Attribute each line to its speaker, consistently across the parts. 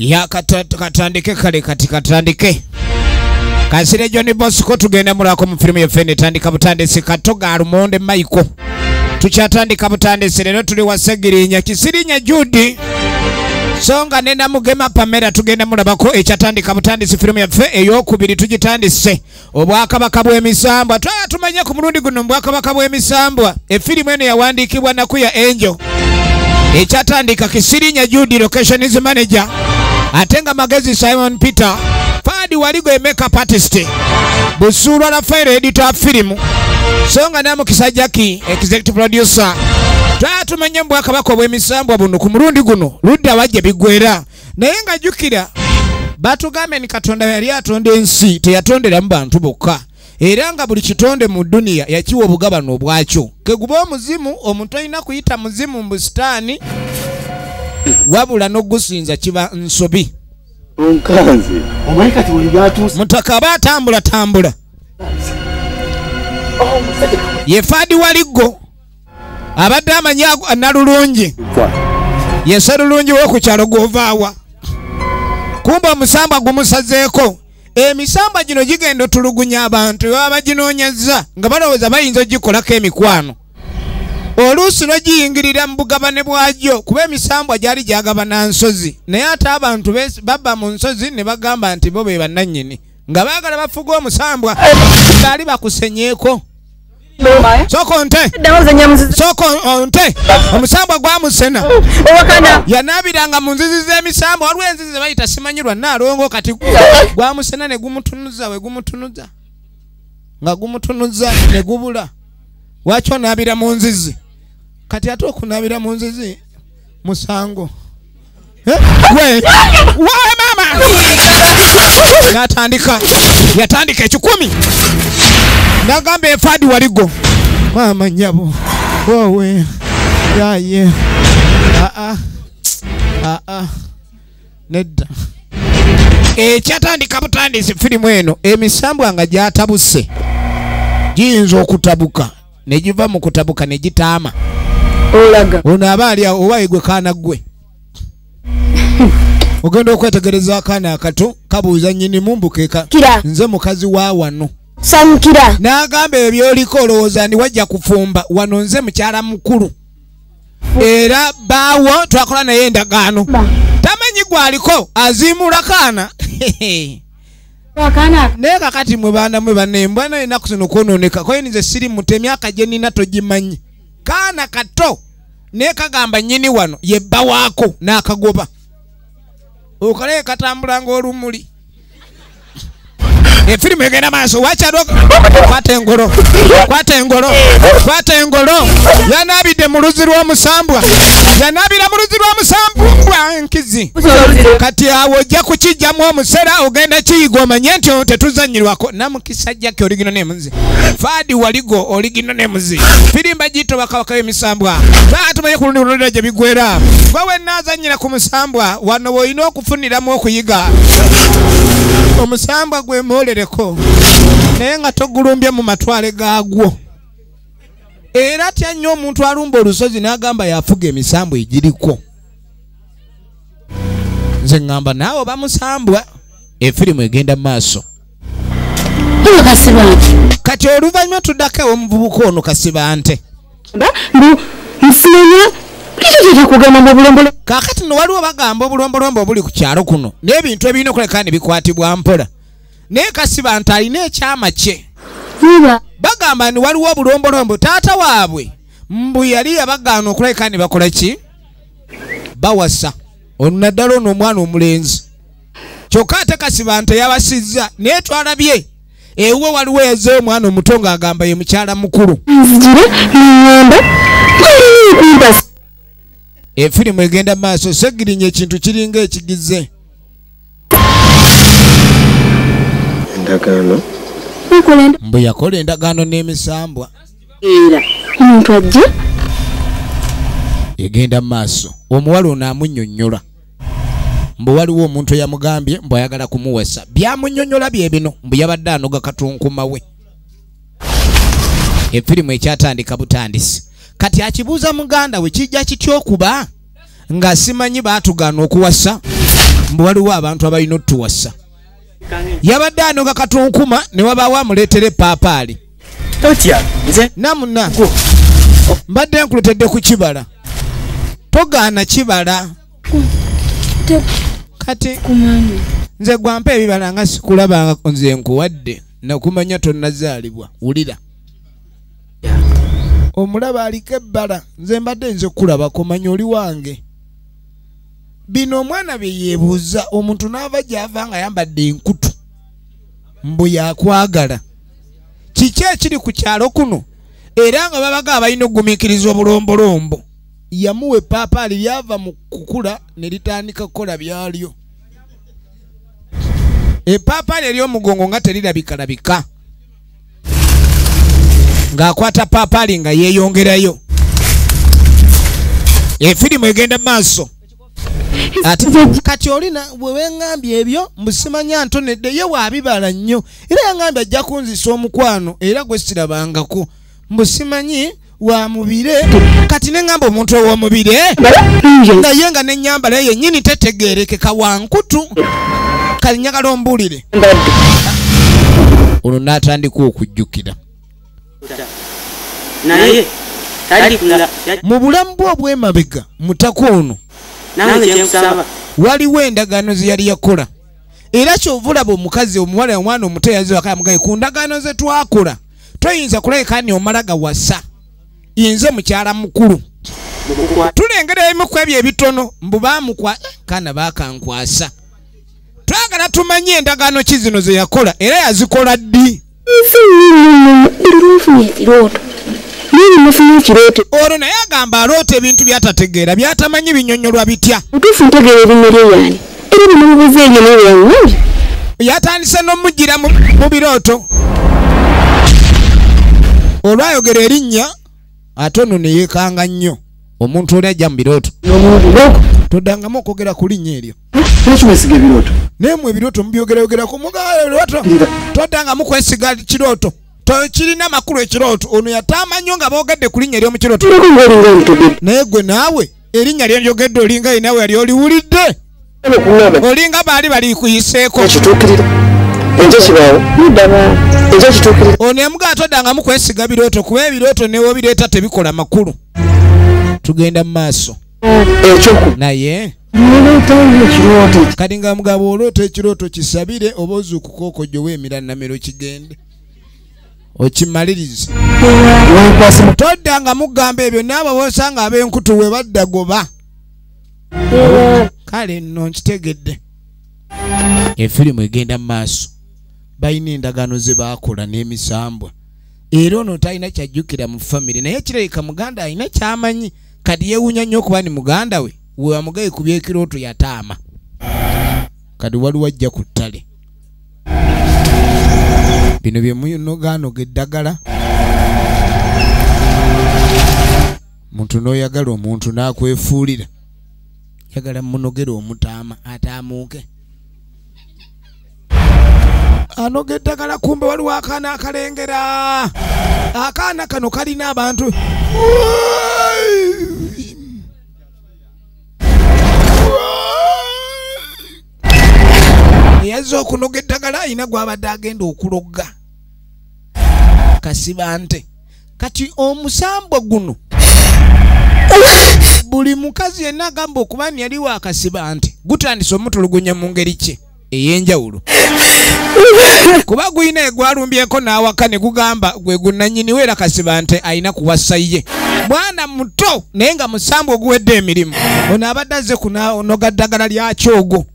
Speaker 1: ya katandike kale kati katandike kasire John Bosco tugenda mulako mu filmu yefene tandika butandisi katoga alumonde Michael tukyatandika butandisi lero tuli wasegirinya Kisirinya Judy songa nenda mugema Pamela tugenda mulabako ekyatandika butandisi filmu yafe eyokubiri tugitandise obwakabaka bw'emisambwa tumanye ku mulundi guno obwakabaka bw'emisambwa efilimu eno yawandiikibwa Nakuya Angel ekyatandika Kisirinya Judy location is manager atenga magezi Simon Peter Fadi Waligo makeup artist Busura Rafael editor film songa namu Kisajaki executive producer tumanye obwakabaka bw'emisambwa buno ku mulundi guno ludda wajja bigwera naye nga jukira batugambe ni Katonda yali atonda ensi teyatondera mu bantu bokka era nga buli kitonde mu dunia yakiwa obugabano obwakyo keguba omuzimu omuntu alina kuyita muzimu mu bustani wabula n'ogusinza kiba nsobi
Speaker 2: onkanze omweka ti uligatu
Speaker 1: mutaka batambula tambula ye Fadi Waligo abadde amanyago analulungi yesalulungi wo ku kyalo govaawa kumba omusamba gumusazeeko emisamba gino gigenda tulugunya abantu baba ginoonyezza nga balowooza bayinza ogikolako emikwano oluusi lwegiyingirira mu bugabane bwagyo kuba emisambwa gyali gyagabana nsozi naye ate abantu babba mu nsozi ne bagamba nti bo be bannannyini nga baagala bafuga omusambwa ngaali bakusenyeeko soko nte omusambwa gwamusena yanaabiranga mu nzizi z'emisambwa waliwo enzizi ze bayita simanyirwa naalongo kati gwamusena ne gumutunuza we gumutunuza nga gumutunuza ne gubula waki onaabira mu nzizi kati ate okunaabira mu nzizi musango we mama yatandika ekikumi nagamba Fadi Waligo mama nyabo wowe yaye nedda ekyatandika butandisi filimu eno emisambwa nga gyatabuse giyinza okutabuka ne giva mu kutabuka ne gitaama olaga ono aba ali oba egwe kaana gwe ogenda okwetegereza akaana akato kabuuza nnyini mumbukeeka nze mukazi wa wano
Speaker 3: Samukira
Speaker 1: n'agamba ebyoliko olowooza ndi wajja kufumba wano nze mukyala mukulu era baawo twakola naye endagaano tamanyi gwaliko aziimula kaana naye kakati mwe baana mwe banembwa naye ennaku zino kwonooneka kwaye nze siri mutemi akagye nina togimanyi kaana kato naye kagamba nnyini wano yebba waako n'akagoba okalaye katambula ng'olumuli efilimu egenda maaso wakyalo kwata engolo yanaabidde mu luzi lw'omusambwa yanaabira mu luzi lw'omusambwa nkizi kati awo ojja kukijjamu omusera ogenda kiyiga omanye nti tetuzanyirwako namukisajjaki oligino nemuzi Fadi Waligo oligino nemuzi firimba gito bakawaka emisambwa tumanye ku lundi luno gye bigwera gwe naazanyira ku musambwa wano woolina okufuniramu okuyiga omusambwa gwe mwolereko naye nga togulumbye mu matwale gaagwo era atya nnyo omuntu alumba olusozi n'agamba yafuga emisambwa egiriko nze ŋŋamba naawe oba musambwa efirimu egenda mu maaso kati oluvannyuma tuddako ew'omuvubuka ono Kasibante kakati no waliwo bagamba obulombolombo obuli ku kyalo kuno n'ebintu ebirina okuleka ne bikwatibwa mpola naye Kasibante alina ekyama kye bagamba ni waliwo obulombolombo taata waabwe mbu yali yabagaana okuleka ne bakola ki bawasa ono naddala ono omwana omulenzi kyokka ate Kasibante yabasizza naye twalabye ewe waliwo eyaze omwana omuto ng'agamba ye mukyala mukulu efilimu egenda maaso segirinya ekintu kiringa ekigize
Speaker 2: endagaano
Speaker 1: mbu yakola endagaano n'emisambwa
Speaker 3: era omuntu ajja
Speaker 1: egenda maaso omuwala ono amunnyonnyola mbu waliwo omuntu eyamugambye mbu ayagala kumuwasa byamunnyonnyola bye bino mbu yabadde anoga katunkuma we efilimu ekyatandika butandisi kati akibuuza muganda we kijja kityokuba nga simanyi baatugaana okuwasa mbu waliwo abantu abalina otuwasa. Yabadde anoga katunkuma ne wabaawo amuleetere epaapaali.
Speaker 2: Totya nze
Speaker 1: Namuna mbadde nkuletedde ku kibala. Togaana kibala. Kati
Speaker 3: kumanya
Speaker 1: nze gwampa ebibala nga sikulabanga nze nkuwadde nakumanya tonnazaalibwa. Wulira omulaba aliko ebbala nze mbadde nze kulabako manya oli wange. Bino omwana bye yeebuuza omuntu n'ava gy'ava nga ayambadde enkutu mbu yakwagala. Kiki ekiri ku kyalo kuno era nga babaga abalina okugumiikiriza obulombolombo. Yamuwa epaapaali lyava mu kukula ne litandika kukola byalyo. Epaapaali ery'omugongo nga terirabika ng'akwata paapaali nga yeeyongerayo. Efirimu egenda maaso. Ati kati olina bwe weŋŋambye ebyo mbusimanya ntonedde ye waabibala nnyo era yaŋŋambye ajja kunzisa omukwano era gwe sirabangako mbusimanyi wa mubire kati neŋŋamba omuntu ow'omubire nga ye nga n'ennyambala ye yennyini tetegeerekeka wankutu kali njagala ombuulire. Ono n'atandika okujjukira
Speaker 4: naye tali kula
Speaker 1: mu bulamu bwe obw'emabega mutako ono
Speaker 4: nange kyenkusaba
Speaker 1: waliwo endagaano ze yali yakola era kyovulaba omukazi omuwala omwana omuto yaziwa kaya mugaye ku ndagaano ze twakola toyinza kulabika ni omala gawasa yinze mukyala mukulu tulengera ebimu ku ebyo ebitono mbu baamukwa kaana baakankwasa twagala tumanye endagaano ki zino ze yakola era yazikola ddi. Olwo naye agamba aloota ebintu byatategeera byatamanyi binyonyolwa bitya.
Speaker 3: Mutuufu ntegeera erinnya lye yani era bimubuuza ebyo n'ebyangungi.
Speaker 1: Yatandise n'omugira mu birooto. Olwayogera erinnya ate ono ne yeekanga nnyo omuntu oli ajja mu birooto. Toddangamu okwogera ku linnya eryo.
Speaker 2: Tekiwesiga ebirooto.
Speaker 1: Naye mu ebirooto mubyogerayogeraku mugato toddangamu kwesiga kirooto. Kirina makulu ekirooto ono yatamanyo nga boogedde ku linnya ery'omukirooto. Naye gwe naawe erinnya ly'enjogedde olinga ye naawe yali oliwulidde olinga baali balikuyiseeko. Ono emugaa toddangamu kwesiga birooto kuba ebirooto newo bireeta tebikola makulu. Tugenda mu maaso naye kati nga mugabo oloota ekirooto kisabire oba ozuukuka okojja weemira namero kigende okimaliriza. Toddanga mugamba ebyo naaba bosanga ab'enkutu we badda goba. Kale nno nkitegedde. Efirimu egenda mu maaso balina endagaano ze baakola n'emisambwa era ono talina kyajjukira mu famire naye kirabika muganda alina kyamanyi kati yeewuunya nnyo okuba ni muganda we wewamugaye ku by'ekirooto yataama kati waliwo ajja ku ttale. Bino bye munogaanoga eddagala. Muntu n'oyagala omuntu n'akwefuulira yagala munogera omutaama ataamuuke. Anoga eddagala kumbe waliwo akaana akalengera. Akaana kano kalina abantu yazze okunoga eddagala ayina gwabadde agenda okuloga kasiba nte. Kati omusambwa guno buli mukazi yenna agamba okuba ni yaliwo akasiba nte gutandise omutulugunya mu ngeri ki ey'enjawulo kuba guyina egwalumbyeko n'awaka ne gugamba gwe gunnannyiniwe era kasiba nte ayina kuwasa ye mwana muto naye nga musambwa oguwedde emirimu ono abadde azze kunoga ddagala lya kyogo.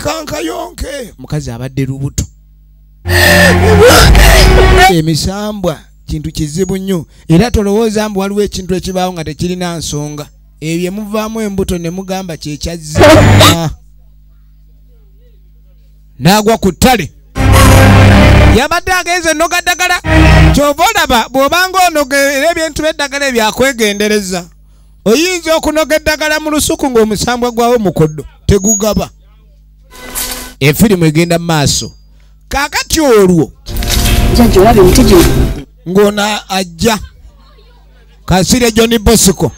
Speaker 1: Kankayonke mukazi abadde lubuto. Emisambwa kintu kizibu nnyo era tolowooza mbu waliwo ekintu ekibaawo nga tekirina nsonga. Ebyo muvaamu embuto ne mugamba kyekyazza n'agwa ku ttale. Yabadde agenze noga ddagala. Kyova olaba bw'obanga onoga era ebintu by'eddagala ebyakwegendereza oyinza okunoga eddagala mu lusuku ng'omusambwa gwawo mukoddo tegugaba. Efirimu egenda mu maaso. Kaakati olwo ng'ona ajja Kasirye John Bosco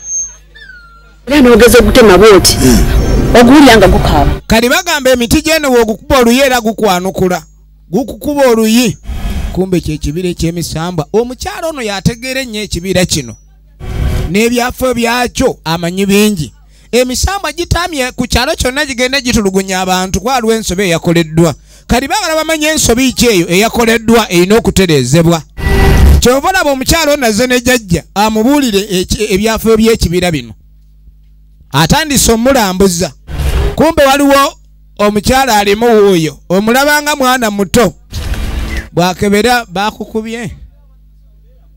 Speaker 3: Era n'ogeza okutema bwoti. Ogulyanga gukaba.
Speaker 1: Kali bagamba emiti gyene wogukuba oluyi era gukwanukula. Gukukuba oluyi. Kumbe kyekibira eky'emisambwa. Omukyalo ono yategeera ennyo ekibira kino. N'ebyafo byakyo amanyi bingi. Emisambwa gitamye ku kyalo kyonna gigenda gitulugunya abantu kwaliwo ensobi eyakoleddwa. Kali bagala bamanye ensobi ki eyo eyakoleddwa erina okutereezebwa. Kyova olaba omukyalo nazze ne jjajja amubuulire ebyafo by'ekibira bino. Atandise omulambuza. Kumbe waliwo omukyala alimu wuuyo omulabanga mwana muto bwakebera bakukubye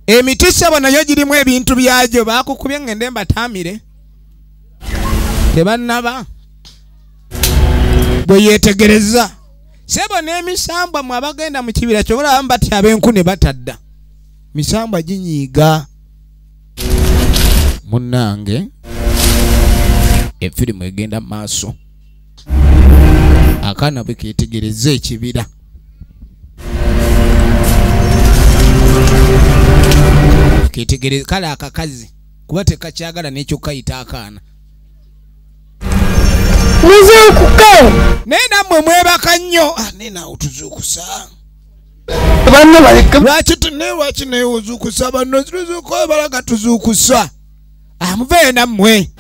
Speaker 1: emiti sebo nayo girimu ebintu byagyo bakukubye ngende mbatamire tebannaba bwe yetegereza sebo n'emisambwa mwe abagenda mu kibira kyobulaba bati ab'enku ne batadda misambwa ginyiiga munnange efirimu egenda mu maaso akaana bwe ketegereza ekibira ketegereza kale akakazi kuba tekakyagala n'ekyo kayita akaana
Speaker 3: Muzuukuke.
Speaker 1: naye nammwe mwebaka nnyo nena otuzuukusa
Speaker 2: Banno baleka.
Speaker 1: lwaki naye ozuukusa banno tuzuuka balaga tuzuukusa muveeyo nammwe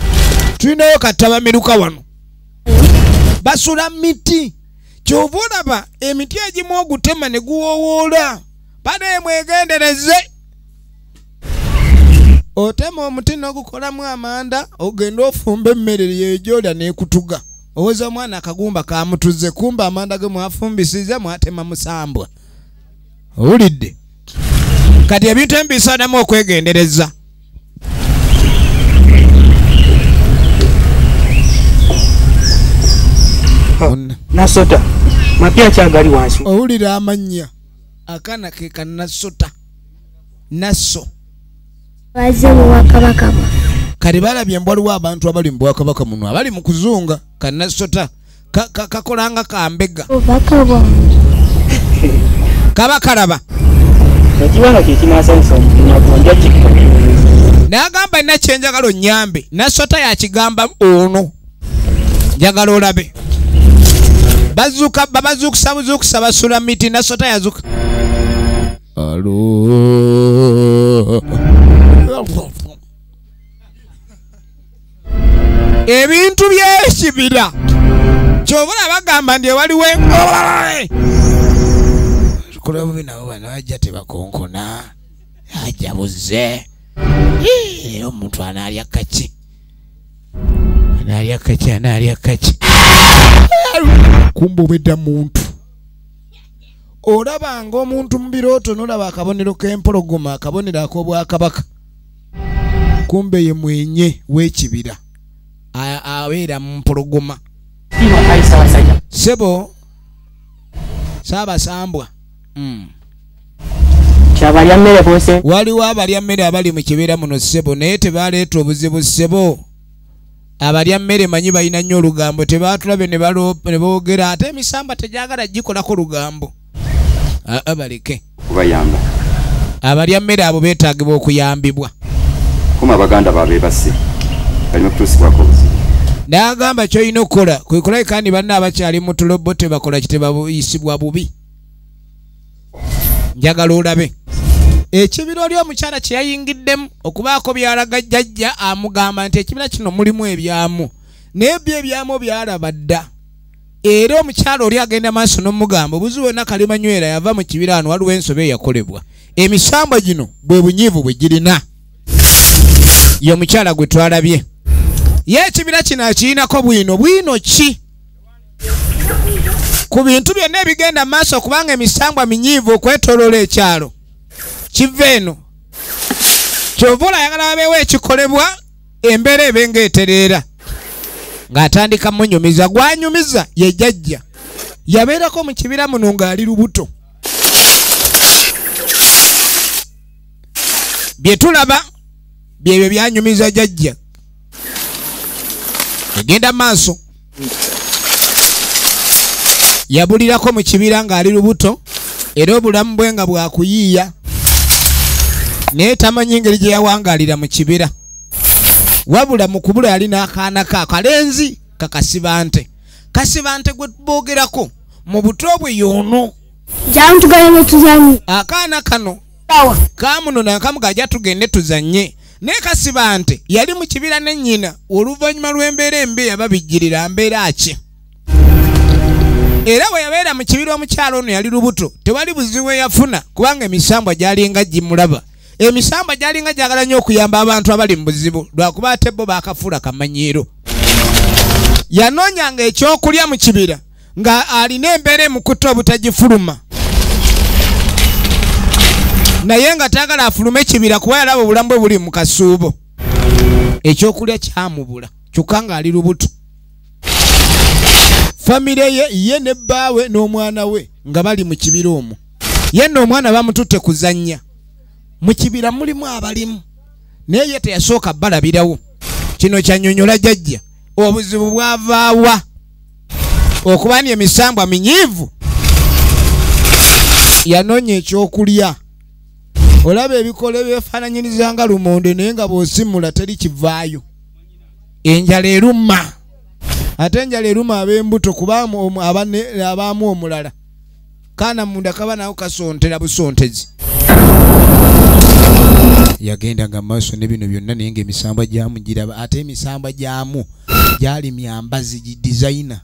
Speaker 1: tulinayo katabamiruka wano basula miti kyova olaba emiti egimu ogutema ne guwowoola bane mwegendereze otema omuti n'ogukolamu amanda ogenda ofumba emmere yejoola n'ekutuga oweza omwana akagumba kamutuze kumba amanda ge mwafumbisize mwatema musambwa owulidde kati ebintu embisaanamu okwegendereza
Speaker 2: Nasota. Mapya kyagali wansi.
Speaker 1: owulira amannya akaana ke kannasota nasso
Speaker 3: Baze mu Bwakabaka.
Speaker 1: kali balabye mbwaliwo abantu abali mu Bwakabaka muno abali mu kuzunga kannasota kakolanga kambega
Speaker 3: Obakabo.
Speaker 1: kaba kalaba
Speaker 2: Ekibanga kyekinasanyusa omunyagwanja kikko.
Speaker 1: n'agamba nina kyenjagala onnyambe nasota yakigamba ono njagala olabe babazuukusa basula miti nasota yazuka ebintu by'ekibira kyobula bagamba ndi ewaliwo kola bubi nabo bano bajja tebakonkona ajja buzze era omuntu anaalya kaki anaalya kaki kumba obwedda muntu olabanga omuntu mu birooto n'olaba akabonero k'empologoma akabonero ak'Obwakabaka kumbe ye mwenye w'ekibira abeera mu mpologoma sebo saabasambwa
Speaker 2: kyabalya mmere bose.
Speaker 1: waliwo abalya mmere abali mu kibira muno sebo naye tebaleeta obuzibu sebo abalya mmere manyi balina nnyo olugambo tebatulabe ne boogera ate emisamba tegyagala gikolako lugambo baleke
Speaker 5: kubayamba
Speaker 1: abalya mmere abo beetaagibwa okuyambibwa
Speaker 5: kuma abaganda babe basse balina okutuusibwako obuzibu
Speaker 1: n'agamba kyolina okukola kwe kulabika ndi banna abakyali mu tulobo tebakola kitebabuyisibwa bubi njagala olabe ekibira oli omukyala kye yayingiddemu okubaako byalaga jjajja amugamba nti ekibira kino mulimu ebyamu naye byo ebyamu byalaba dda era omukyala oli agenda maaso n'omugamba obuzi bwonna kalimanywera yava mu kibira ano waliwo ensobe eyakolebwa emisambwa gino bwe bunyiivu bwe girina ye omukyala gwe twalabye ye ekibira kino akirinako bwino ki ku bintu byonna ebigenda maaso kubanga emisambwa minyiivu okwetooloola ekyalo kiva eno kyova olayagala babeewo ekikolebwa embeera ebe ng'etereera ng'atandika munyumiza gwanyumiza ye jjajja yabeerako mu kibira muno ng'ali lubuto bye tulaba byebyo byanyumiza jjajja egenda maaso yabulirako mu kibira ng'ali lubuto era obulamu bwe nga bwakuyiiya naye tamanyi engeri gye yawangaalira mu kibira wabula mukubula yali n'akaana ka kalenzi kakasibante kasibante gwe tubogerako mu buto bwe yono
Speaker 3: Jamtugane tuzanye.
Speaker 1: akaana kano
Speaker 3: Tawa.
Speaker 1: kamuno nakamugaja tugende tuzanye ne kasibante yali mu kibira ne nnyina oluvannyuma lw'embeera embi yababijjirira mbeera ki era bwe yabeera mu kibira omukyalo ono yali lubuto tewali buzibu yafuna kubanga emisambwa gyalinga gimulaba emisambwa gyalinga gyagala nnyo okuyamba abantu abali mu buzibu lwakuba ate bo bakafuula kamanyiiro yanoonyanga ekyokulya mu kibira nga alina embeera emukutte obutagifuluma naye nga taagala afulume ekibira kuba yalaba obulamu bwe buli mu kasuubo ekyokulya kyamubula kyokka nga ali lubuto famire ye ne bbaawe n'omwana we nga bali mu kibira omwo ye n'omwana bamututte kuzannya mu kibira mulimu abalimu naye ye teyasooka balabirawo kino kyanyonyola jjajja obuzibu bwavaawa okuba ni emisambwa minyiivu yanoonya ekyokulya olaba ebikole byefaananyiriza nga lumonde naye nga bw'osimula teri kivaayo enjala eruma ate enjala eruma ab'embuto kubaamu abaamu omulala kaana munda kaba nawo kasontera busontezi yagendanga maaso ne bino byonna naye ng'emisambwa gyamu giraba ate emisambwa gyamu gyali myambazi gidizayina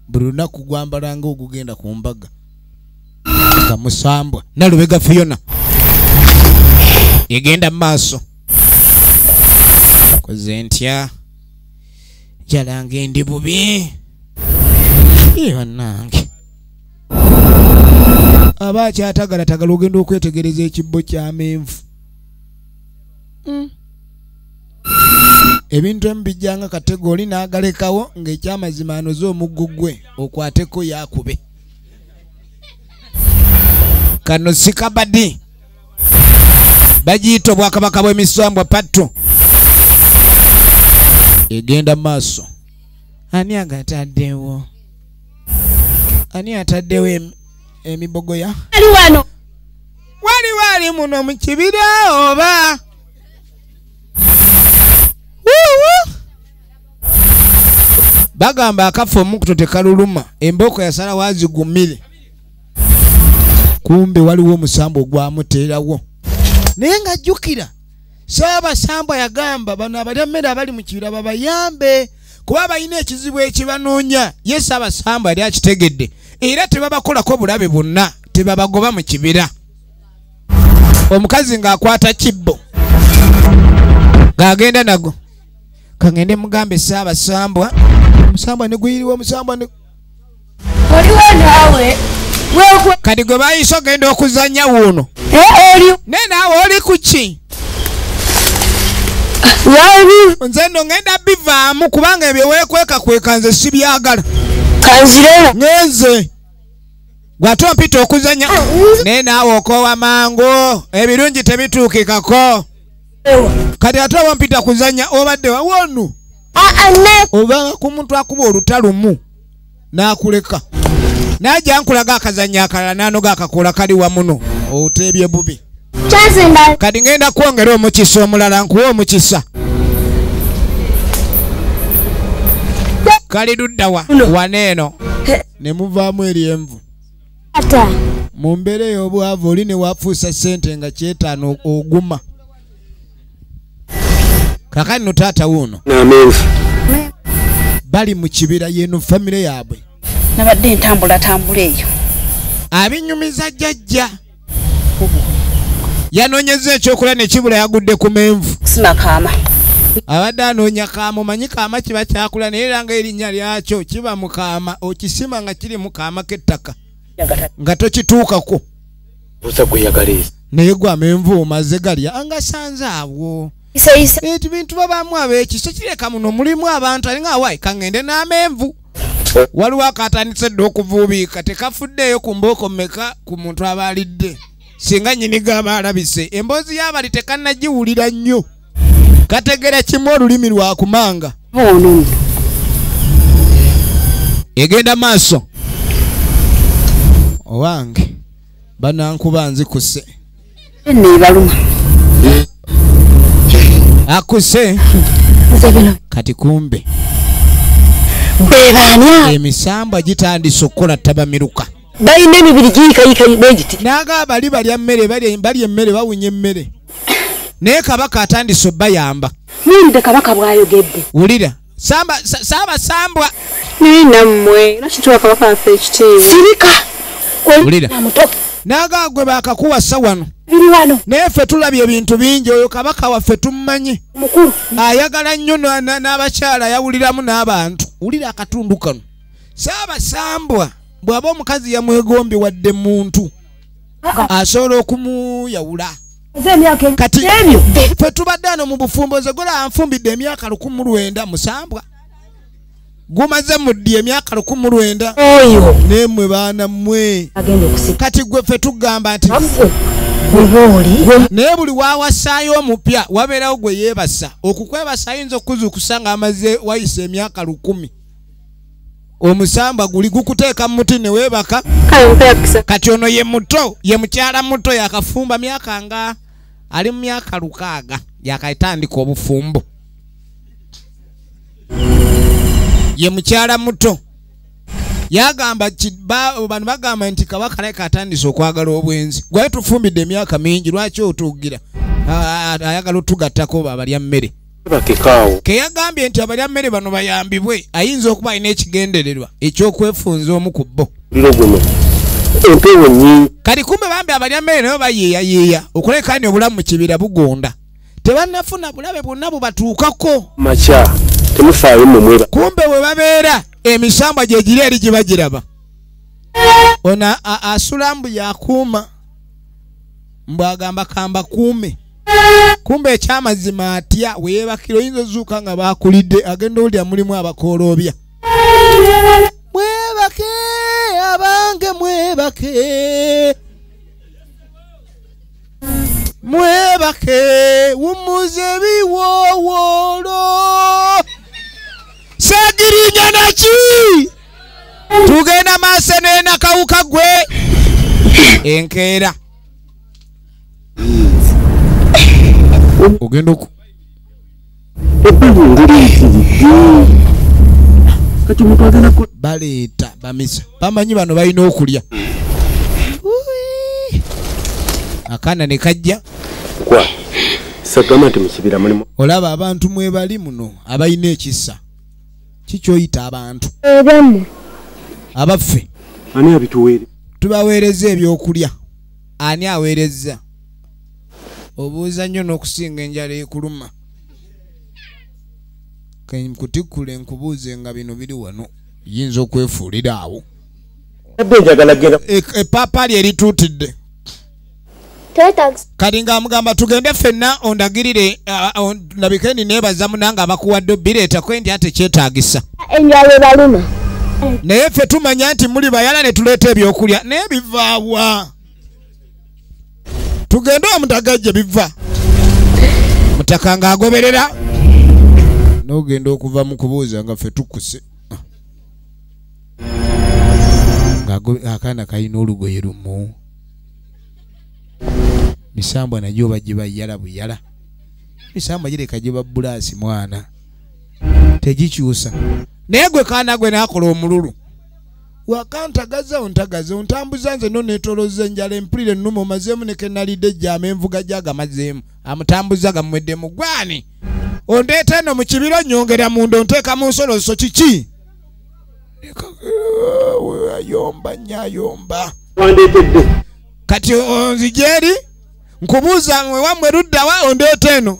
Speaker 1: buli lunaku gwambalanga ogugenda ku mbaga nga musambwa nalubega Fiona yegenda maaso koze ntya jalanga endi bubi iyo nange aba akyatagalatagala ogenda okwetegereza ekibbo ky'amenvu ebintu embijjanga katego oli n'agalekawo ng'ekyamazima anoze omuggo gwe okwateko yakube kano sikabadi bagiyita obwakabaka bw'emisambwa patto egenda maaso ani agataddewo ani ataddewo emibogoya
Speaker 3: Ali wano.
Speaker 1: wali muno mu kibira oba bagamba akafa omukuto tekaluluma emboko yasala wazigumire kumbe waliwo omusambo ogwamuteerawo naye nga jjukira Ssaabasambwa yagamba bano abalyamere abali mu kibira babayambe kuba balina ekizibu ekibanoonya ye Ssaabasambwa yali akitegedde era tebabakolako bulabe bonna tebabagoba mu kibira omukazi ng'akwata kibbo ng'agenda nago kangende mugambe Ssaabasambwa omusambwa ne guyiriwa omusambwa ne
Speaker 3: Oliwo naawe. Wewe
Speaker 1: kati gwe bayise ogenda okuzannya wuuno
Speaker 3: oli.
Speaker 1: ne naawe oli ku ki
Speaker 3: Wali
Speaker 1: nze nno ngenda bivaamu kubanga ebyo weekweka nze sibyagala
Speaker 3: kanzirera.
Speaker 1: ngenze gwate ompita okuzannya naye naawe okoowa mangu ebirungi tebituukikako kati ate oba mpita kuzannya obadde wawonu
Speaker 3: Ne.
Speaker 1: obanga ku muntu akuba olutalumu n'akuleka najja nkulaga akazannya akalala n'anoga akakola kali wamuno oteebye bubi
Speaker 3: Chazenda.
Speaker 1: kati ngenda kwongera omukisa omulala nkuwa omukisa kali luddawa waneeno ne muvaamu eryenvu
Speaker 3: Ata.
Speaker 1: mu mbeera ey'obwavu oli ne wafuusa ssente nga kyetaano oguma kakati no taata wuuno
Speaker 2: n'amenvu
Speaker 1: bali mu kibira yeno famire yaabwe
Speaker 4: nabadde ntambula eyo
Speaker 1: abinyumiza jjajja yanoonyeza ekyokulya ne kibula yagudde ku menvu
Speaker 4: sima kaama
Speaker 1: abadde anoonya kaama omanyi kaama kiba kyakula naye era nga erinnya lyakyo kiba mu kaama okisima nga kiri mu kaama k'ettaka nga tokituukako
Speaker 2: busa gweyagaliza
Speaker 1: naye gwe amenvu omaze galya angasanze awo
Speaker 3: Isa.
Speaker 1: eti bintu babamu ab'ekisa kireka muno mulimu abantu alinga awaayi kangende n'amenvu waliwo akatandise dde okuvuubiika tekafuddeeyo ku mbooko mmeka ku muntu aba alidde singa nnyini gaba alabise emboozi y'abali tekannagiwulira nnyo kategera kimu olulimi lwakumanga
Speaker 4: ono
Speaker 1: egenda maaso owange banankuba nzikuse
Speaker 4: neebaluma
Speaker 1: akuse kati kumbe
Speaker 3: bebanya
Speaker 1: emisamba gitandise okukola tabamiruka
Speaker 3: bayina emibiri giyikayika begiti
Speaker 1: naga bali emmere bali emmere bawunya emmere naye kabaka atandise obbayamba
Speaker 3: ninde kabaka bwayogedde
Speaker 1: wulira saba sambwa
Speaker 3: nammwe nakituwa kabaka affe ekitiibwa sirika
Speaker 1: wulira
Speaker 3: muto
Speaker 1: naga gwe bakakuwasa wano
Speaker 3: biri wano
Speaker 1: naye ffe tulabye ebintu bingi oyo kabaka waffe tummanyi
Speaker 3: mukulu
Speaker 1: ayagala nnyo n'abakyala ayawuliramu n'abantu wulira akatundu kano saaba sambwa bw'aba omukazi yamwegombye wadde muntu asobola okumuyawula kati ffe tubadde ano mu bufumbo ze gola anfumbidde emyaka 19 musambwa gumaze muddi emyaka 19
Speaker 3: oyo
Speaker 1: nemwe baana mmwe kati gwe ffe tugamba nti naye buli waawasaayo omupya wabeerawo gwe yeebasa okukwebasa ayinza okuzuukusa nga amaze wayisa emyaka 10 omusamba guli gukuteeka mu muti ne weebaka kati ono ye muto ye mukyala muto yakafumba myaka nga ali mu myaka 6 yakatandika obufumbo ye mukyala muto yagamba bano bagamba nti kabaka leka atandise okwagala obwenzi gwe tufumbidde emyaka mingi lwaki otugira ayagala otugattako abalya mmere ke yagambye nti abalya mmere bano bayambibwe ayinza okuba alina ekigendererwa ekyokwefunza omu ku bo kati kumbe bambi abalya mmere nayo bayeeyayeeya okulekani obulamu mu kibira bugonda tebannafuna bulabe bwonna bubatuukako
Speaker 2: macha temufaayo mumwe
Speaker 1: kumbe bwe babeera emisambwa gye giri eri gye bagiraba ona asula mbu yakuuma mbu agamba kamba kuume kumbe ekyamazima atya weyeebakira oyinza ozuuka nga bakulidde agenda olya mulimu abakooloobya mwebake abange mwebake wumuze biwowoolo sagirinya naki tugenda maaso nena kawuka gwe enkeera ogenda oku baleeta bamisa bamanyi bano balina okulya akaana ne kajja
Speaker 2: kwa sagama nti mu kibira mulimu
Speaker 1: olaba abantu mwebali muno abalina ekisa kikyoyita abantu abaffe
Speaker 2: ani abituweere
Speaker 1: tubaweereza ebyokulya ani aweereza obuuza nnyo n'okusinga enjala ekuluma kutikkule nkubuuze nga bino biri wano yinza okwefuulira awo eppaapa lye erituutidde kati ng'amugamba tugende ffenna ondagirire ndabike ndi neebaza munanga abakuwadde bireetako endi ate kyetaagisa
Speaker 3: enjala ebaluma
Speaker 1: naye ffe tumanya nti muli bayala ne tuleeta ebyokulya naye bivaawa tugende omutagajje biva mutaka ng'agoberera n'ogenda okuva mu kubuuza nga ffe tukuse akaana kalina olugoye lumu misambwa nagyo bagiba yala buyala misambwa gireka giba bulaasi mwana tegikyusa naye gwe kaana gwe naakola omululu wakantagaza ontagaza ontambuza nze no neetolooza enjala empulire ennuma omazeemu ne kenalidde ejjaama envuga gyagamazeemu amutambuza gamuweddemu gwani ondeeta eno mu kibiro nyongera munda onteeka mu nsoloso kiki ayomba nyayomba kati onzigyeri nkubuuza wamwe luddawa ondeeta eno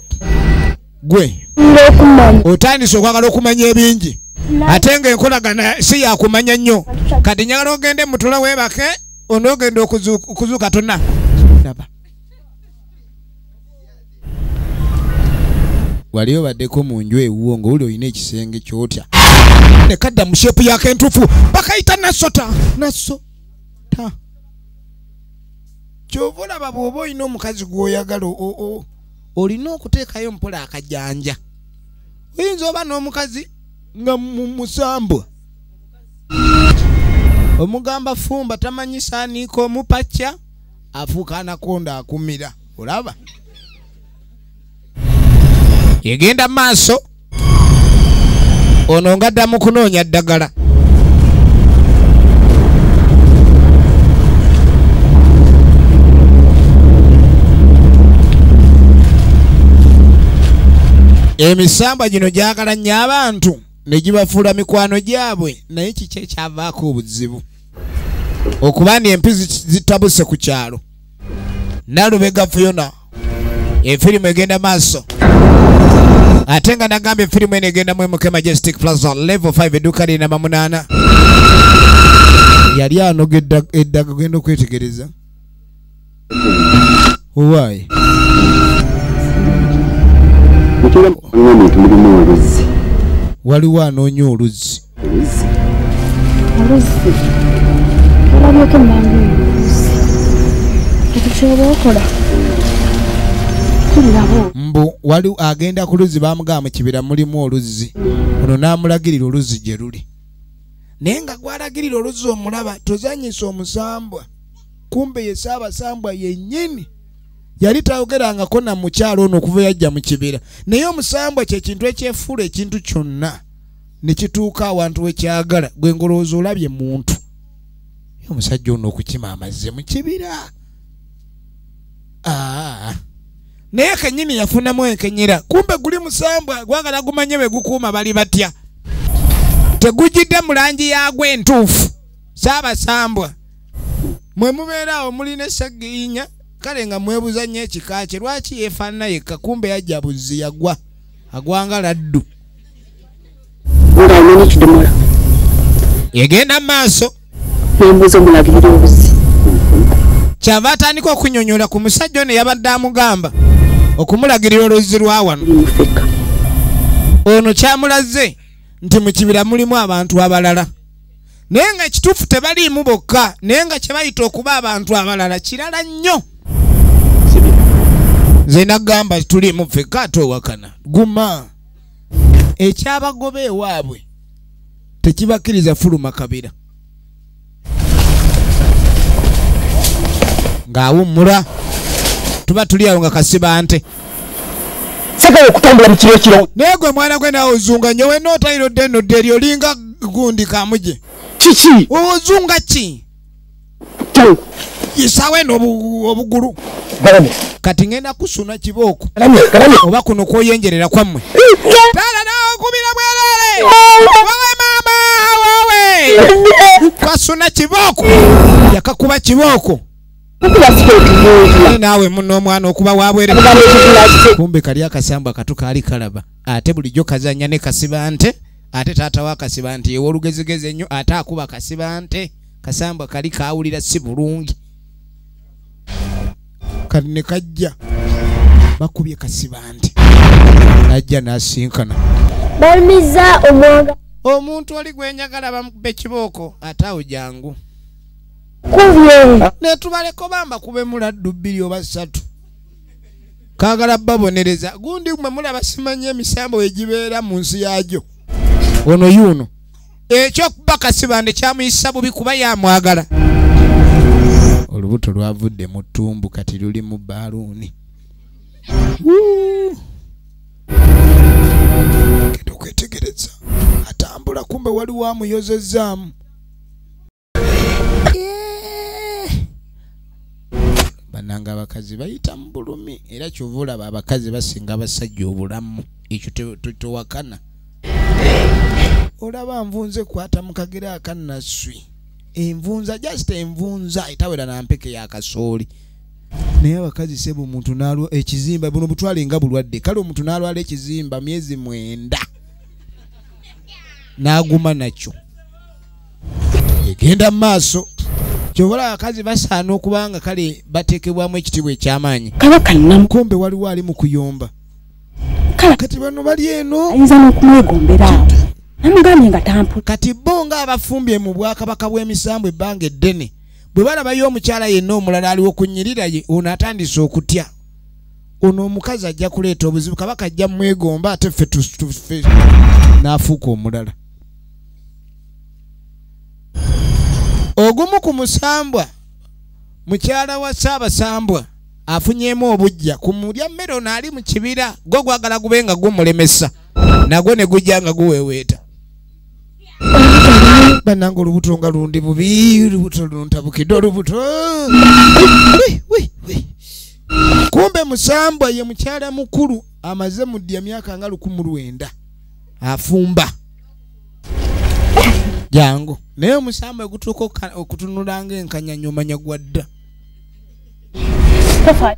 Speaker 1: gwe otandise okwagala okumanya ebingi ate nga enkolagana si yakumanya nnyo kati njagala ogende mutula weebake onoogenda okuzuuka tonna wali obaddeko mu nju ewuwo ng'oli olina ekisenge kyotya ne kadda mu sheepu yako entuufu bakayita nasota kyova olaba bw'oba olina omukazi gw'oyagala olina okuteekayo mpola akajanja oyinza oba n'omukazi nga musambwa omugamba fumba tamanyi saaniika omupacca afuuka anakonda akumira olaba yegenda maaso ono ngaddamu kunoonya ddagala. Emisamba gino gyagala nnyo abantu ne gibafuula mikwano gyabwe, naye kiki ekyavaako obuzibu okuba nti empizi zitabuse ku kyalo. Nalubega Fiona efirimu egenda maaso ate nga nagambye efirimu eno egenda mu MK Majestic Plaza level 5 edduuka liri namba 8. Yali anoga eddaga genda okwetegereza owaayi waliwo anoonya oluzzi. Mbu wali agenda ku luzzi bamugamba mu kibira mulimu oluzzi. Ono n'amulagirira oluzzi gye luli. Naye nga gwalagirira oluzzi omulaba tozanyisa omusambwa. Kumbe ye Ssaabasambwa yennyini. Yali tayogerangako na mukyalo ono okuva yajja mu kibira. Naye omusambwa kye kintu ekyefuula ekintu kyonna ne kituuka awantu we kyagala. Gwe ngolooza olabye muntu. Omusajja ono okukima amazze mu kibira. Naye kennyini yafunamu enkenyera. Kumbe guli musambwa gwagala gumanye bwe gukuuma bali batya. Tegujjidde mu langi yagwe entuufu. Ssaabasambwa mwe mubeeraawo mulina essagiyinya kale nga mwebuza nnyo ekika kye lwaki yeefaanana yekka kumbe yajja buzzi yagwa agwanga laddu. Yegenda mu maaso
Speaker 3: nembuza omulagirira obuzzi.
Speaker 1: Kyava atandika okunyonyola ku musajja ono yabadde amugamba okumulagirira oluzzi lwa wano. Ono kyamulaze nti mu kibira mulimu abantu abalala. Naye nga ekituufu tebaliimu bokka, naye nga kye bayita okuba abantu abalala kirala nnyo. Nze nagamba tuliimu ffekka ate owakana. Guma ekyabagoba ewaabwe tekibakkiriza fuluma kabira. Ng'awummula tuba tuli awo nga kasiba nte.
Speaker 2: Saka okutambula mu kiro kiro.
Speaker 1: Naye gwe mwana gwe nawe ozunga nnyo we n'otayirodde ennodde eryo olinga gundi kamuje.
Speaker 2: Kiki?
Speaker 1: Ozunga ki? Yisawe n'obugulu.
Speaker 2: Balame.
Speaker 1: Kati ngenda kusuna kibooko.
Speaker 2: Balame.
Speaker 1: Oba kuno kwoyenjerera kwammwe. Tala nawe okubira bwerere. Wowe maama wowe. Kasuna kibooko. Yakakuba kibooko. Naawe muno omwana okuba wabwere. Kumbe kali akasamba katuka ali kalaba. Ate bulijjo kazanya ne kasiba nte. Ate taata wa kasiba nte yewe olugezigeze nnyo ate akuba kasiba nte. Kasamba kali kaawulira si bulungi. Kali ne kajja bakubye kasiba nte. Najja n'asinkana.
Speaker 3: Balmiza omwanga.
Speaker 1: Omuntu oli gwenjagala bamukube kibooko ate awo jangu.
Speaker 3: Kubye.
Speaker 1: Ne tubaleko bamba kube muladdu 2 oba 3. Kaagala babonereza gundi mwe mulaba simanye emisambo egibeera mu nsi yajo. Ono yuno ekyo kuba kasibande kyamuyisa bubi kuba yamwagala. Olubuto lwavudde mu ttumbu kati luli mu baluuni. Kendo kwetegereza atambula kumbe waliwo amuyozezzaamu. Bananga abakazi bayita mu bulumi era kyovula abakazi basinga abasajja obulamu ekyo towakana. Olaba nvunze kwata mu kagera akanaswi. Envunza just envunza etawera na mpeke ya kasooli. Naye abakazi sebo omuntu nalwa ekizimba buno butwale nga bulwadde. Kale omuntu nalwala ekizimba myezi 9. Naguma nakyo. Egenda maaso. Kyobala akazi basaana okubanga kale bateekebwamu ekitibwa ekyamaanyi.
Speaker 3: Kabaka
Speaker 1: Kumbe waliwo ali mu kuyomba. Kati bano bali eno.
Speaker 3: Ayinza n'okumwegombera. Namugambye nga tampu.
Speaker 1: Kati bonga abafumbye mu Bwakabaka bw'emisambo ebbanga eddene. Bwe balabayo omukyala yenna omulala aliwo kunnyirira ye ono atandise okutya. Ono omukazi ajja kuleeta obuzibu kabaka ajja mwegomba ate ffe n'afuuka omulala. Ogumu ku musambwa mukyala wa Ssaabasambwa afunyeemu obujja ku mulya mmere ono ali mu kibira gwo gwagala gube nga gumulemesa nagwo ne gujja nga guweweeta. Banango olubuto nga lundi bubi, olubuto luntabukidde olubuto. Kumbe Musambwa ye mukyala mukulu amaze mu ddya myaka nga 1900 afumba. Jango naye Musambwa egutuuka okutunula ng'enkanya omanya gwadda.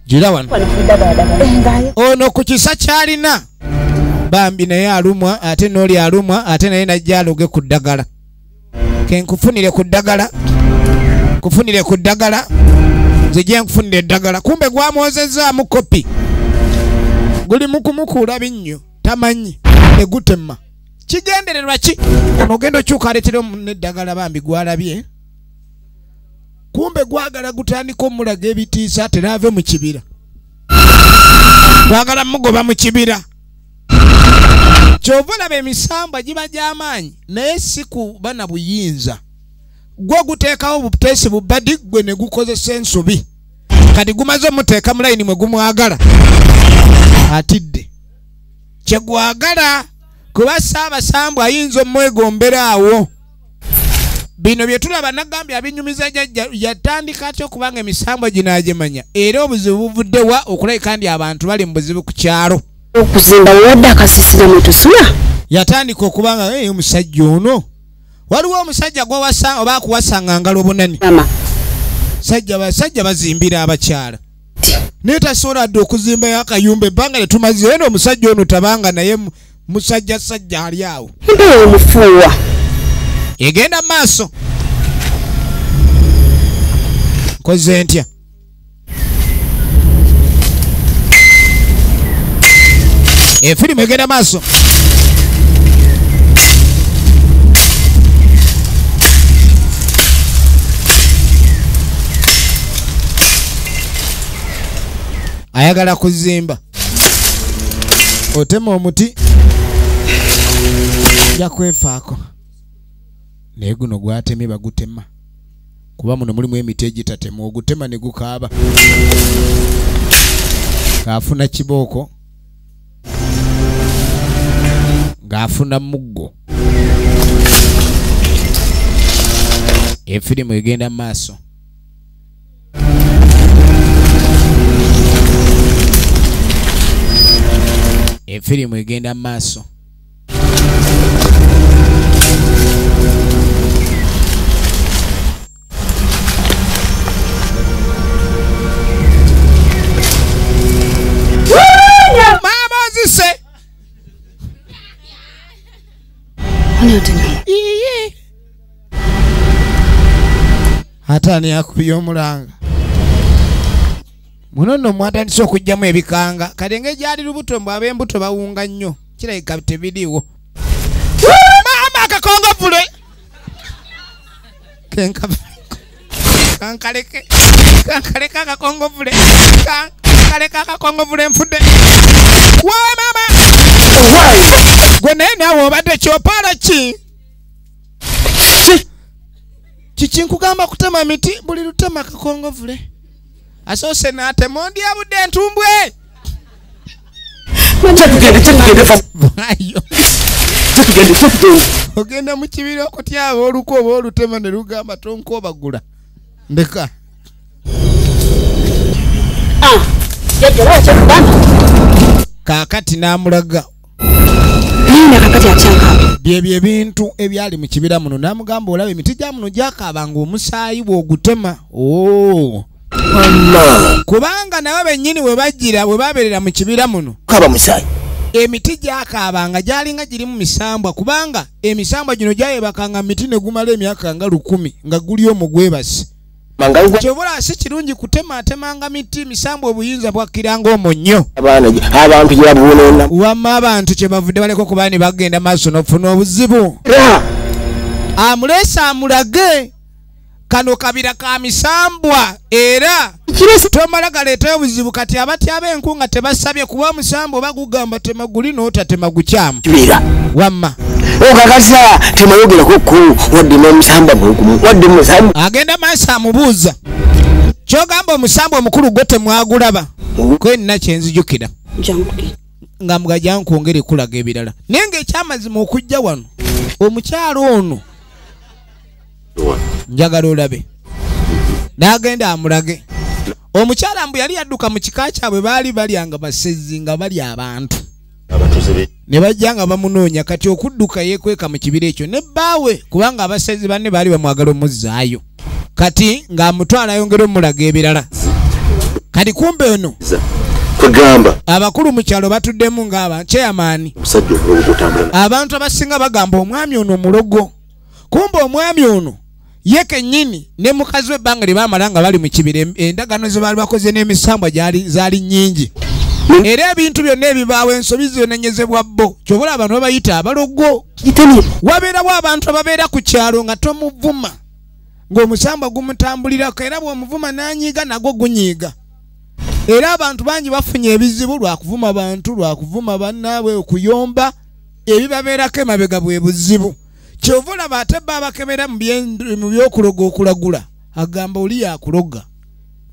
Speaker 1: Gira wano ono ku kisa kyalina bambi naye alumwa ate n'oli alumwa ate naye najja aloge ku ddagala. Kenkufunire ku ddagala, kufunire ku ddagala, nze gye nkufunire eddagala. Kumbe gwamwozezaamu kopi, guli mukumukuula binnyo tamanyi egutema. Kigendererwa ki? Ono ogenda okyuka aleetera n'eddagala bambi gwalabye. Kumbe gwagala gutandika omulaga ebitiisa ate naave mu kibira. Gwagala mugoba mu kibira. Kyova olaba emisambwa giba gy'amaanyi naye si kuba na buyinza. Gwe guteekawo buteesi bubadi gwe ne gukozesa ensobi. Kati gumaze omuteeka mu layini mwe gumwagala. Atidde. Kye gwagala kuba Ssaabasambwa ayinza omwegombera awo. Bino bye tulaba Nagambye abinyumiza jjajja yatandika atya okubanga emisambwa gino agimanya. Era obuzibu buvudde wa okulabika ndi abantu bali mu buzibu ku kyalo.
Speaker 3: Okuzimba wadde akasisira mwe tusula.
Speaker 1: Yatandika okubanga omusajja ono waliwo omusajja gw'owasa oba akuwasanga ngalo bunani. Basajja bazimbira abakyala. Naye tasobola dde okuzimbayo akayumba ebbanga lyetumaze. Eno omusajja ono tabanga naye musajja sajja ali awo.
Speaker 3: Omufuuwa.
Speaker 1: Egenda maaso. Nkoze ntya? Efirimu egenda maaso. Ayagala kuzimba. Otema omuti ja kwefaako. Naye guno gwatemye bagutema. Kuba muno mulimu emiti egitatema ogutema ne gukaaba. Kaafuna kibooko. Ng'afuna muggo. Efirimu egenda maaso. Efirimu egenda maaso. Mama zise. Iye. Hatani akubye omulanga. Munono mwatandise okujjamu ebikanga. Kadenge gyali lubuto mbw ab'embuto bawunga nnyo. Kirabika tebiriiwo. Mama akakongovule. Kankaleke akakongovule. Kankaleke akakongovule nfudde. Wawe mama. Gwe naye naawe obadde kyopala ki? Kiki nkugamba kutema miti buli lutema akakongovule. Asoose n'atema ndi abudde entumbwe. Ogenda mu kibira okutyaba oluko oba olutema ne lugamba tonkobagula. Ndeka. Kaakati n'amulaga. Byebyo ebintu ebyali mu kibira muno n'amugamba olaba emiti gya muno gyakaabanga omusaayi bw'ogutema. Kubanga nabo bennyini we bajjira we babeerera mu kibira muno
Speaker 2: kaba musaayi.
Speaker 1: Emiti gyakaabanga gyalinga girimu misambwa kubanga emisambwa gino gyayebakanga miti ne gumala emyaka nga 10 nga guli omwo gwebasi. Kyobula si kirungi kutematemanga miti misambwa obuyinza bwakkiranga omwo nnyo.
Speaker 2: Abantu gyabunoona.
Speaker 1: Wamma abantu kye bavudde baleka okuba ne bagenda maaso n'okufuna obuzibu. Amuleesa amulage. Kano kabira ka misambwa era tomala galeetayo obuzibu kati abati ab'enku nga tebasabye kuba omusambwa oba gugamba tema guli n'otatema gukyamu. Wamma
Speaker 2: okakasa temayogerako ku wadde n'omusambwa mwegumu wadde musambwa.
Speaker 1: Agenda maaso amubuuza kyogamba omusambwa omukulu gwe temwagulaba. Kwe nina kyenzijukira. nga mugajja nkwongere kulaga ebirala naye ng'ekyamazima okujja wano omukyalo ono njagala olabe n'agenda amulage omukyala mbu yali yadduka mu kika kyabwe baali balyanga basezi nga bali abantu ne bajja nga bamunoonya kati okudduka yeekweka mu kibira ekyo ne bbaawe kubanga abasezi banne baali bamwagala omuzzaayo kati ng'amutwala yongera omulaga ebirala kati kumbe ono
Speaker 2: kwegamba
Speaker 1: abakulu mu kyalo batuddemu ng'abakyeyamaani abantu abasinga bagamba omwami ono omulogo kumbe omwami ono ye kennyini ne mukazi w'ebbanga lye baamala nga bali mu kibira endagano ze baali bakoze n'emisambwa zaali nnyingi era ebintu byonna ebibaawo ensobi ziyononyezebwa bo kyobola abantu babayita abalogo wabeerawo abantu ababeera ku kyalo nga tomuvuma ng'omusambwa gumutambulirako era bw'omuvuma n'anyiiga nagwo gunyiiga era abantu bangi bafunye ebizibu lwakuvuma bantu lwakuvuma bannaabwe okuyomba ebibabeerako emabega bwe buzibu kyova olaba ate bba abakebera mu by'okuloga okulagula agamba oli yakuloga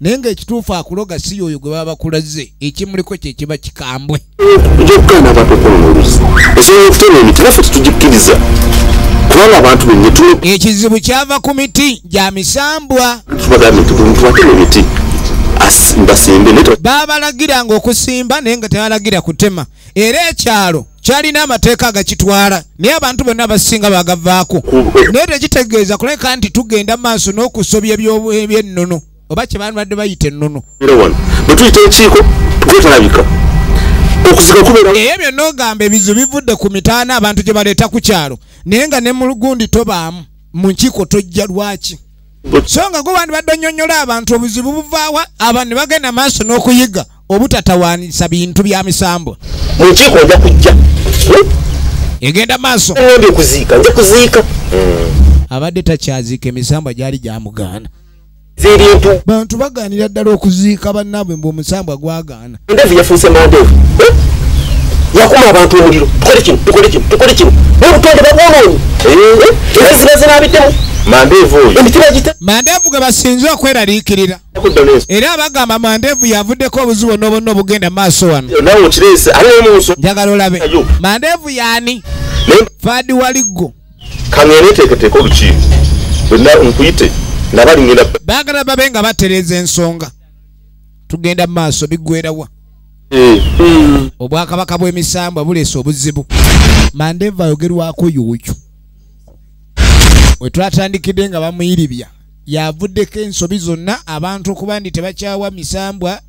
Speaker 1: naye ng'ekituufu akuloga si yoyo gwe baba bakulaze ekimuliko kye kiba kikambwe
Speaker 2: njokugaana abantu okulona oluzi esobola okutema emiti naffe tetugikkiriza kubanga abantu benye
Speaker 1: ekizibu kyava ku miti gya misambwa
Speaker 2: tubagambye nti buli muntu atema emiti basimbe
Speaker 1: baabalagiranga okusimba naye nga tebalagira kutema era ekyalo kyalina amateeka agakitwala naye abantu bonna abasinga bagavaako naye tekitegeeza kuleka nti tugenda maaso n'okusobya ebyennono oba kye badde bayita ennono
Speaker 2: bwe tuyita enkiiko twetalabika okuzika kubeera
Speaker 1: eyo byonna ogamba ebizu bivudde ku mitaana abantu gye baleeta ku kyalo naye nga ne mu lugundi tobaamu mu nkiiko tojja lwaki so nga gwe bandi badde onnyonnyola abantu obuzibu buvaawa abantu ne bagenda maaso n'okuyiga obutatawaanisa bintu bya misambwa
Speaker 2: mu nkiiko ojja kujja
Speaker 1: egenda maaso
Speaker 2: ngambye okuziika nja kuziika
Speaker 1: abadde takyaziika emisambwa gyali gyamugaana
Speaker 2: z'ebintu
Speaker 1: bantu bagaanira ddala okuziika bannaabwe mbu omusambwa gwagaana
Speaker 2: mandeevu yafuuse mandeevu yakuma abantu omuliro tukole kino n'obutonde babwonoonyi ezi ziba zinabiddemu mandeevu oyo emiti bagita
Speaker 1: mandeevu ge basinze okweraliikirira era abagamba mandeevu yavuddeko obuzibu bonna obugenda maaso wano
Speaker 2: nawe okireese aleemunso
Speaker 1: njagala olabe mandeevu yaani faadi waliggo
Speaker 2: kaŋŋende teeketeeka olukiiko bwenna nkuyite nabali ngenda
Speaker 1: baagala babe nga batereeza ensonga tugenda mu maaso biggwerawa obwakabaka bw'emisambwa buleese obuzibu mandeevu ayogerwako yuuyu we twatandikidde nga bamuyiribya yavuddeko ensobi zonna abantu okuba ndi tebakyawa misambwa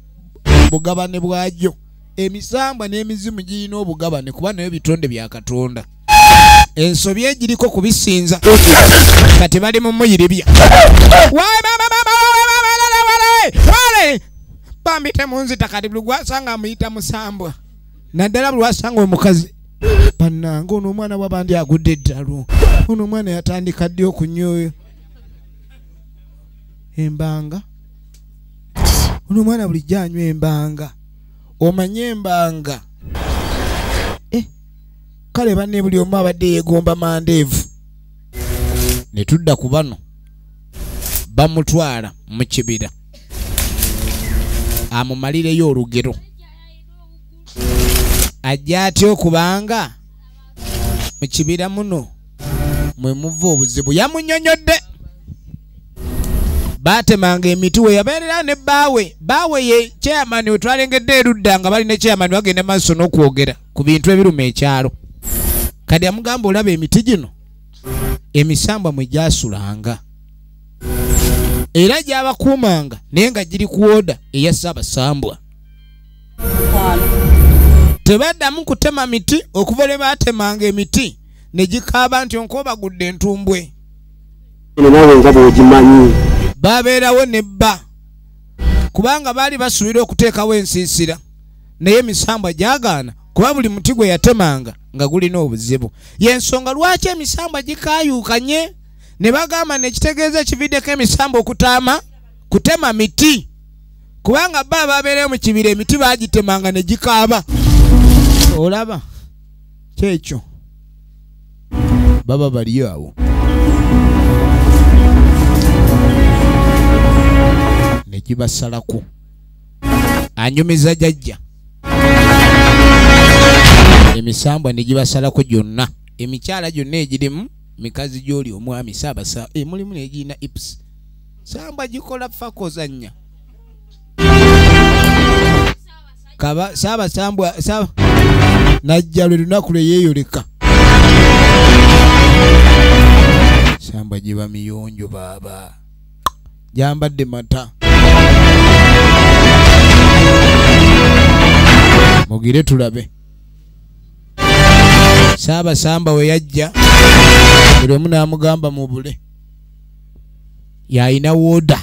Speaker 1: bugabane bwagyo emisambwa n'emizimu girina obugabane kuba nayo bitonde bya Katonda ensobi egiriko kubisinza kati bali mu muyiribya bambite munzita kati buli gwasanga amuyita musambwa naddala buli wasanga omukazi bannanga ono omwana wabandi agudde eddalo ono omwana yatandika ddi okunywa embanga ono omwana bulijjo anywa embanga omanye embanga kale banne buli omu abadde yeegomba mandeevu ne tudda ku bano bamutwala mu kibira amumalireyo olugero ajja atya okubanga mu kibira muno mwe muva obuzibu yamunnyonnyodde baatemanga emiti we yabeerera ne baawe ye chairman we twalengedde erudda nga bali ne chairman bagenda maaso n'okwogera ku bintu ebiruma ekyalo kati amugamba olaba emiti gino emisambwa mwe gyasulanga era gyabakuumanga naye nga giri ku oda eya Ssaabasambwa tebaddamu kutema miti okuva lwe baatemanga emiti ne gikaaba nti onkobagudde entumbwe
Speaker 2: naawe nga bw'ogimanyi
Speaker 1: babeerawo ne bba kubanga baali basuubira okuteekawo ensiisira naye emisambwa gyagaana kuba buli muti gwe yatemanga nga gulina obuzibu yensonga lwaki emisambwa gikaayuukanye ne bagamba nekitegeeza ekividdeko emisambwa okutaama kutema miti kubanga bba babeereyo mu kibira emiti baagitemanga ne gikaaba olaba kyekyo baba bali awo ne gibasalako anyumiza jjajja emisambwa ne gibasalako gyonna emikyala gyonna egirimu mikazi gy'oli omwami Ssaabasambwa mulimu negirina ips sambwa gikola fakozanya kaba Ssaabasambwa najja lwe lunaku lwe yeeyoleka sambwa giba miyonjo baaba gyambadde mata mugire tulabe Ssaabasambwa we yajja buli omu n'amugamba mubule yalina wooda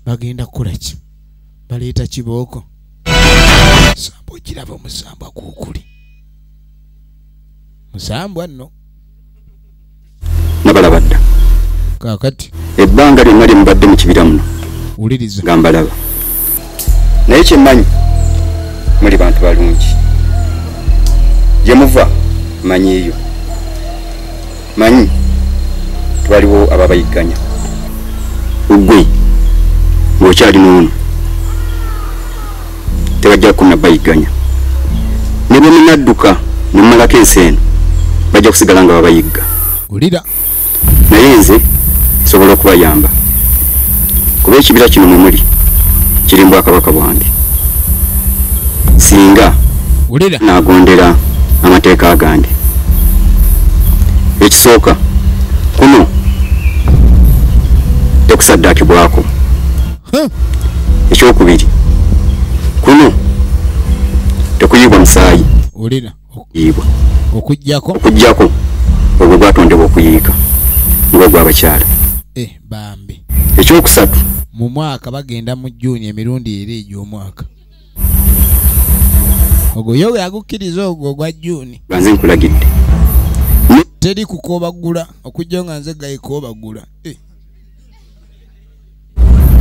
Speaker 1: bagenda kukola ki baleeta kibooko Sambwa ogiraba omusambwa kuukuli musambwa nno
Speaker 5: nabalaba dda
Speaker 1: kaakati
Speaker 5: ebbanga lyonna lye mubadde mu kibira muno
Speaker 1: wuliriza
Speaker 5: nga mbalaba naye kyemmanyi muli bantu balungi gye muva manyiiyo manyi twaliwo ababayigganya ggwe ng'okyali noono tebajja kunnabayigganya ne bwe munadduka ne mumalako ensi eno bajja kusigala nga babayigga
Speaker 1: wulira
Speaker 5: naye nze nsobola okubayamba kuba ekibira kino mwe muli kirimu bwakabaka bwange singa
Speaker 1: wulira
Speaker 5: naagondera amateeka gange ekisooka kuno tekusaddaakibwako ekyokubiri kuno tekuyiibwa musaayi
Speaker 1: wulira
Speaker 5: yiibwa
Speaker 1: okujjako
Speaker 5: ogwo gwatondebwa okuyiika ng'ogw'abakyala
Speaker 1: bambi
Speaker 5: ekyokusatu
Speaker 1: mu mwaka bagenda mu Juni emirundi eri egy'omwaka ogwo yo yagukkiriza ogwo gwa Juni
Speaker 5: ganze nkulagidde
Speaker 1: teri kukoobagula okujja nga nze gayikoobagula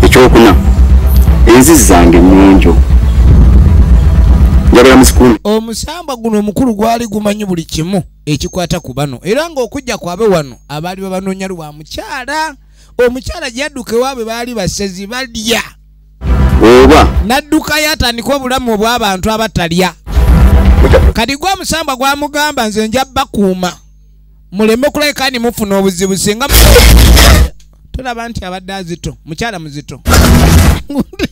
Speaker 5: ekyokuna enzizi zange nnyonjo njagala musikulu
Speaker 1: omusambwa guno omukulu gwali gumanyi buli kimu ekikwata ku bano era ng'okujja kwabe wano abaali babanoonya lwa mukyala omukyala gyadduka ewaabwe baali basezi balya
Speaker 5: oba
Speaker 1: n'addukayo atandika obulamu obw'abantu abatalya kati gwe omusambwa gwamugamba nze nja bakuuma muleme kuleka ni mufuna obuzibu singa tulaba nti abadde azito mukyala muzito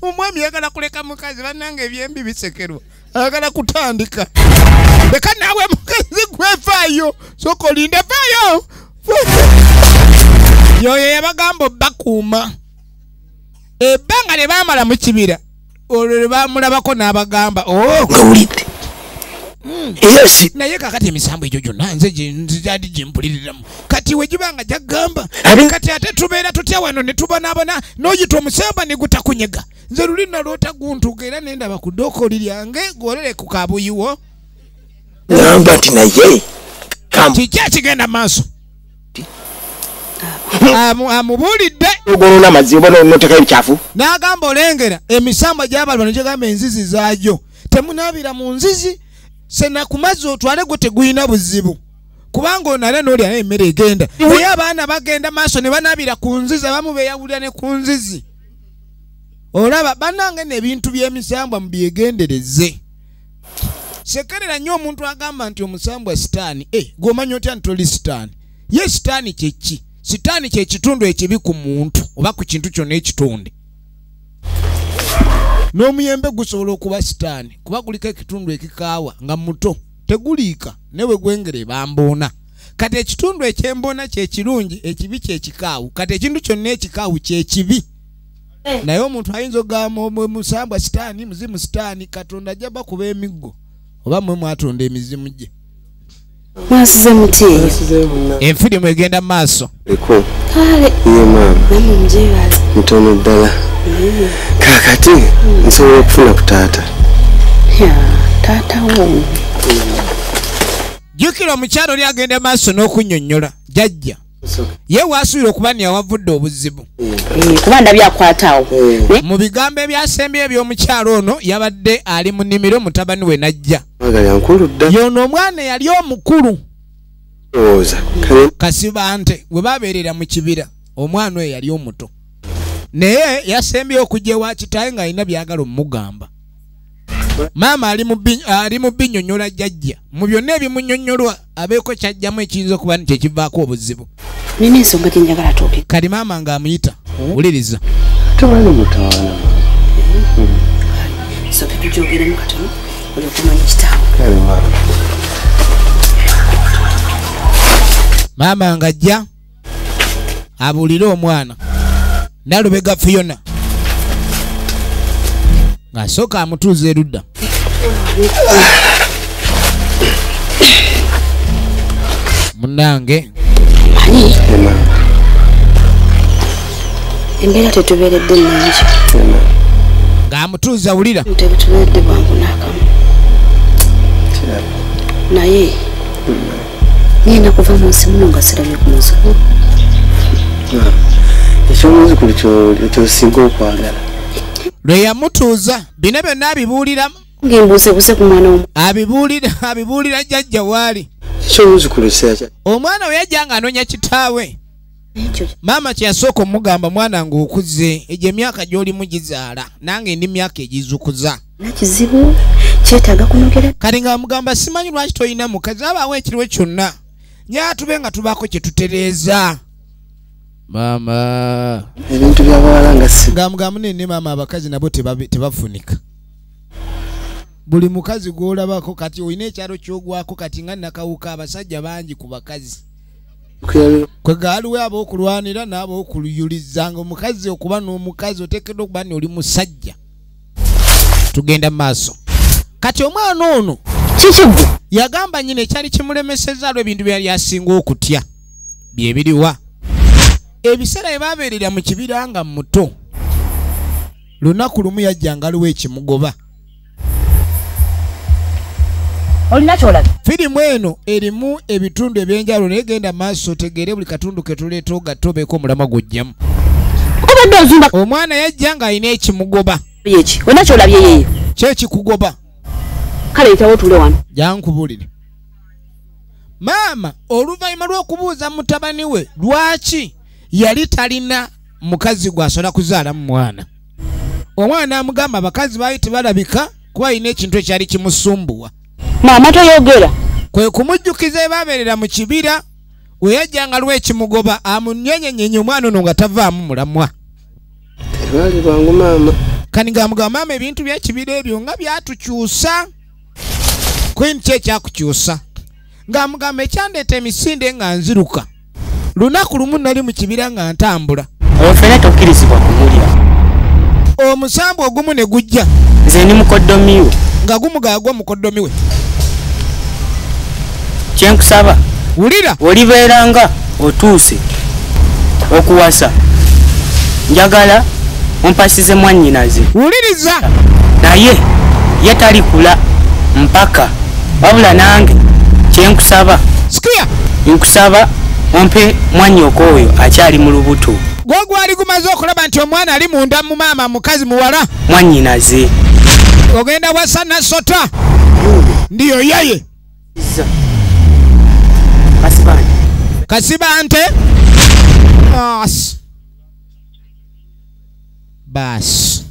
Speaker 1: omwami yagala kuleka mukazi bannange ebyembi bisekerwa ayagala kutandika leka naawe mukazi gwefaayo soka olinde faayo yoyo yabagamba bakuuma ebbanga lye baamala mu kibira olwo lwe bamulabako n'abagamba
Speaker 2: ngawulidde yes
Speaker 1: naye kakati emisambo egyo gyonna nze gyali gyempuliriramu kati we gibanga gyagamba kati ate tubeera tutya wano ne tubonaabona n'oyita omusamba ne gutakunyega nze luli nalwota guntuga era nendaba ku ddookoli lyange gwolere ku kabuyiwo
Speaker 2: ngamba nti naye
Speaker 1: kiki ekigenda maaso amubuulidde
Speaker 2: ogolona amazzi oba notekayo ebikyafu
Speaker 1: n'agamba olengera emisamba gy'abalwa ne gyagamba enzizi zaagyo temunaabira mu nzizi sena ku mazzi otwale gwe teguyina buzibu kubanga onale n'olya naye emmere egenda naye abaana bagenda maaso ne banaabira ku nzizi abamu beeyawulira ne ku nzizi olaba bannange n'ebintu by'emisambwa mubyegendereze sekerera nnyo omuntu agamba nti omusambwa sitaani gw'omanyi otya nti oli sitaani ye sitaani kyeki sitaani kye kitundu ekibi ku muntu oba ku kintu kyonna ekitonde n'omuyembe gusobola okuba sitaani kuba guliko ekitundu ekikaawa nga muto teguliika newe gwengere bamboona kati ekitundu ekyemboona kyekirungi ekibi kyekikaawu kati ekintu kyonna ekikaawu kyekibi naye omuntu ayinza ogamba musambwa sitaani muzimu sitaani katonda ajja bakuba emiggo oba mwe mwatonda emizimu gye
Speaker 3: mwasize muti
Speaker 1: enfirimu egenda mu maaso
Speaker 2: eko
Speaker 3: kale
Speaker 2: ye maama
Speaker 3: namwe mujebale
Speaker 2: ntono ddala kakati nsobola okufuna ku taata
Speaker 3: taata wo
Speaker 1: jjukira omukyalo oli agenda maaso n'okunnyonnyola jjajja ye waasuubira okuba niyawavudde obuzibu
Speaker 3: kuba ndabyakwataawo
Speaker 1: mu bigambo ebyasembye eby'omukyalo ono yabadde ali mu nnimiro mutabani we najja
Speaker 2: magali ankulu dda
Speaker 1: yono omwana yali omukulu
Speaker 2: lowooza
Speaker 1: kasiba nte bwe babeerera mu kibira omwana oyo yali omuto naye yasembye okujja ewa kitaawe ng'alina byagala omugamba Mama ali mu binyonyola jjajja. Mu byonna ebimunyonyolwa abeeko kyajjamu ekiyinza okuba nti kyekivaako obuzibu.
Speaker 4: Nina ensonga gye njagala twoke.
Speaker 1: Kati maama ng'amuyita. Wuliriza.
Speaker 2: Tubali mutawana.
Speaker 4: Soke tujogeremu katono. Oli okumanya kitaawo.
Speaker 2: Kale mama.
Speaker 1: Maama ng'ajja abuulire omwana. Nalubega Fiona. Ng'asooka amutuuza erudda. Munnange.
Speaker 4: Embeera tetubeeredde nnungi.
Speaker 1: Ng'amutuuza wulira.
Speaker 4: Tetubeeredde bwangu n'akamu. Naye ngenda kuva mu nsi muno nga sirabye ku muziku.
Speaker 2: Eky'omuzukulu kyosinga okwagala.
Speaker 1: Lwe yamutuuza bino byonna abibuulira.
Speaker 4: Ng'embuusebuuse ku mwana omu.
Speaker 1: Abibuulira jjajja waali.
Speaker 2: Eky'omuzukulu kyakya.
Speaker 1: Omwana we yajja ng'anoonya kitaawe.
Speaker 4: Ekyo
Speaker 1: Maama kye yasooka omugamba mwana ng'okuze egyo emyaka gy'olimu gizaala nange ndi myaka egizukuza.
Speaker 4: kizibu kyetaaga kunogera.
Speaker 1: Kati ng'amugamba simanyi lwaki toyina mukazi abaawo ekiriwe kyonna. Nyaatube nga tubaako kye tutereeza. Maama.
Speaker 2: Ebintu by'abawala nga si.
Speaker 1: Ng'amugamba nenne maama abakazi nabo tebafunika. Buli mukazi gw'olabako kati olina ekyalo ky'ogwako kati nga nakawuka abasajja bangi ku bakazi. Kwe gaaliwe ab'okulwanira n'ab'okuluyuliza ng'omukazi okuba n'omukazi oteekeddwa okuba ni oli musajja. Tugenda maaso. Kati omwana ono
Speaker 4: Kikivu.
Speaker 1: yagamba nyine ekyali kimulemesezza lwe ebintu byali asinga okutya. Bye biriwa. Ebiseera bye baabeerera mu kibira nga muto. Lunaku lumu yajja ngaliwo ekimugoba.
Speaker 4: Olina kyolabye.
Speaker 1: Firimu eno erimu ebitundu ebyenjawulo naye genda maaso otegeere buli katundu ke tuleeta ogattobeeko omulama gujjamu.
Speaker 4: Obadde ozumba.
Speaker 1: Omwana yajja ng'alina ekimugoba.
Speaker 4: Yeki. Olina kyolabye yeeyo.
Speaker 1: Kyekikugoba.
Speaker 4: Kale yitawo tule wano.
Speaker 1: Jankubulire. Maama oluvannyuma lw'okubuuza mutabani we lwaki yali talina mukazi gw'asobola kuzaalamu mwana. Omwana amugamba abakazi baali tebalabika kuba alina ekintu ekyali kimusumbuwa.
Speaker 4: Maama toyogera.
Speaker 1: Kwe kumujjukiza ebaabeerera mu kibira we yajja nga lw'ekimugoba amunyenyenyenye omwana ono nga tavaamu mulamwa.
Speaker 2: Tebali bwangu maama.
Speaker 1: Kani ng'amugamba maama ebintu by'ekibira ebyo nga byatukyusa. Queen kye kyakukyusa. Ng'amugamba ekyandeeta emisinde nga nziruka. Lunaku lumu nali mu kibira nga ntambula.
Speaker 6: Ofene tokkirizibwa kumulira.
Speaker 1: Omusambu ogumu ne gujja.
Speaker 6: Nze ndi mukoddomiwe.
Speaker 1: Nga gumu gaagwa mukoddomi we.
Speaker 6: Kyenkusaba.
Speaker 1: Wulira.
Speaker 6: Olibeeranga otuuse okuwasa. Njagala ompasize mwannyinaze.
Speaker 1: Wuliriza.
Speaker 6: Naye ye talikula mpaka wabula nange kyenkusaba.
Speaker 1: Sikia.
Speaker 6: Nkusaba ompe mwannyoko oyo akyali mu lubuto.
Speaker 1: Gwe gwali gumaze okulaba nti omwana ali munda mu maama mukazi muwala.
Speaker 6: Mwannyinaze.
Speaker 1: Ogenda wasa Nasota. Ndiyo yaye.
Speaker 6: Kasibanje.
Speaker 1: Kasibante. Bas.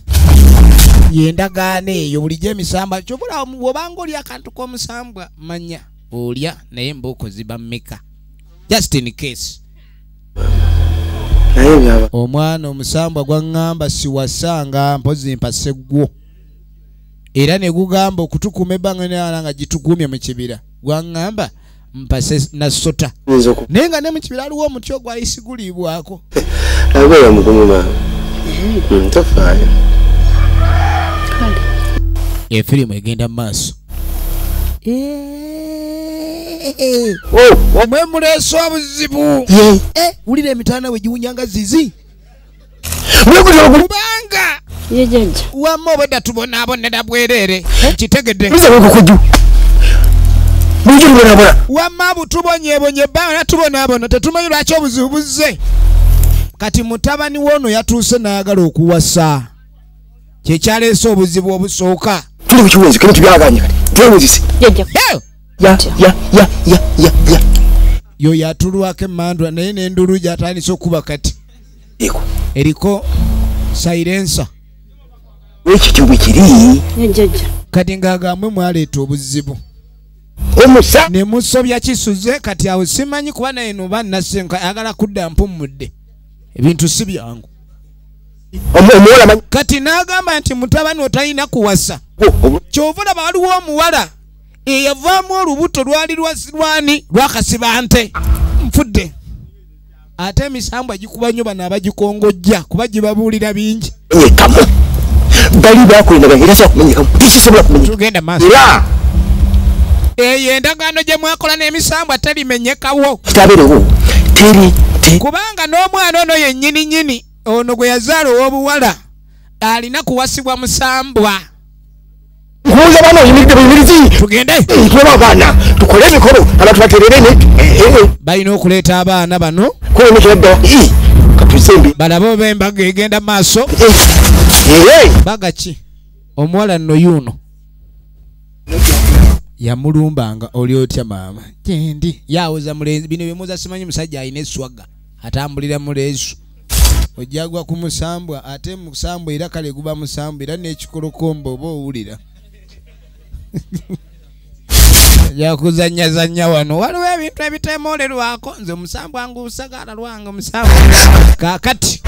Speaker 1: Yendagaana eyo bulijjo emisambwa kyobula obanga oli akantu k'omusambwa manya olya naye mbuuko ziba mmeka. Just in case.
Speaker 2: Naye byaba.
Speaker 1: Omwana omusambwa gwaŋŋamba siwasanga mpozi mpase gwo. Era ne gugamba okutukuma ebbanga n'ala nga gitukumye mu kibira. Gwaŋŋamba mpase Nasota. Naye nga ne mu kibira aliwo omuti ogwali sigulibwako.
Speaker 2: Abeera mugumu maama. Tofaayo.
Speaker 1: Efirimu egenda mu maaso. Omwe muleese obuzibu. Wulira emitaana we giwunyanga zizi. Kubanga
Speaker 3: Ye jjajja.
Speaker 1: wamma obwedda tubonaabonera bwereere. Kitegedde. Wamma butubonyebonye ebbanga natubonaabona tetumanyi lwaki obuzibu buzze. Kati mutabani w'ono yatuuse n'ayagala okuwasa. Kyekyaleese obuzibu obusooka.
Speaker 2: Tuli ku kiwunzi kino tubyaganye kati. Twewuzise.
Speaker 3: Jjajja.
Speaker 2: Ya.
Speaker 1: Yo yatulwako emmandwa naye n'endulu gy'atandise okuba kati.
Speaker 2: Eko.
Speaker 1: Eriko silencer.
Speaker 2: Ekyo bwe kiri.
Speaker 3: Ye jjajja.
Speaker 1: kati ng'agambwe mwaleeta obuzibu
Speaker 2: omusa
Speaker 1: ne musobya kisuze kati awo simanyi kuba naye no bannasenka ayagala kudda mpumudde ebintu si byangu
Speaker 2: omuwala
Speaker 1: kati n'agamba nti mutabani otalina kuwasa kyova olaba waliwo omuwala eyavaamu olubuto lwali lwani lwakasiba nte nfudde ate emisambwa gikuba nnyo bano abagikongojja kuba gibabuulira bingi
Speaker 2: menyekamu bali bakulinaga era sa kumenyekamu tikisobola kumenyeka
Speaker 1: tugenda maaso
Speaker 2: era
Speaker 1: eyo endagaano gye mwakola n'emisambwa terimenyekawo
Speaker 2: kitabeerewo teri
Speaker 1: kubanga n'omwana ono yennyini ono gwe yazaala ow'obuwala alina kuwasibwa musambwa
Speaker 2: nkuuza baana oyimiridde buyimirizi
Speaker 1: tugende
Speaker 2: tulaba abaana tukole emikolo abantu batererene
Speaker 1: balina okuleeta abaana bano
Speaker 2: kulemekera katusembi
Speaker 1: balabe oba embaga egenda maaso baga ki omuwala nno yuno yamulumbanga oli otya maama gyendi yawoza mulenzi bino byemuza simanyi musajja alina eswaga atambulira mu leesu ojjagwa ku musambwa ate musambwa era kale guba musambwa era n'ekikolokombo oba owulira yakuzanyazanya wano waliwo ebintu ebiteemolerwako nze musambwa ngusagala lwange musambwa kakati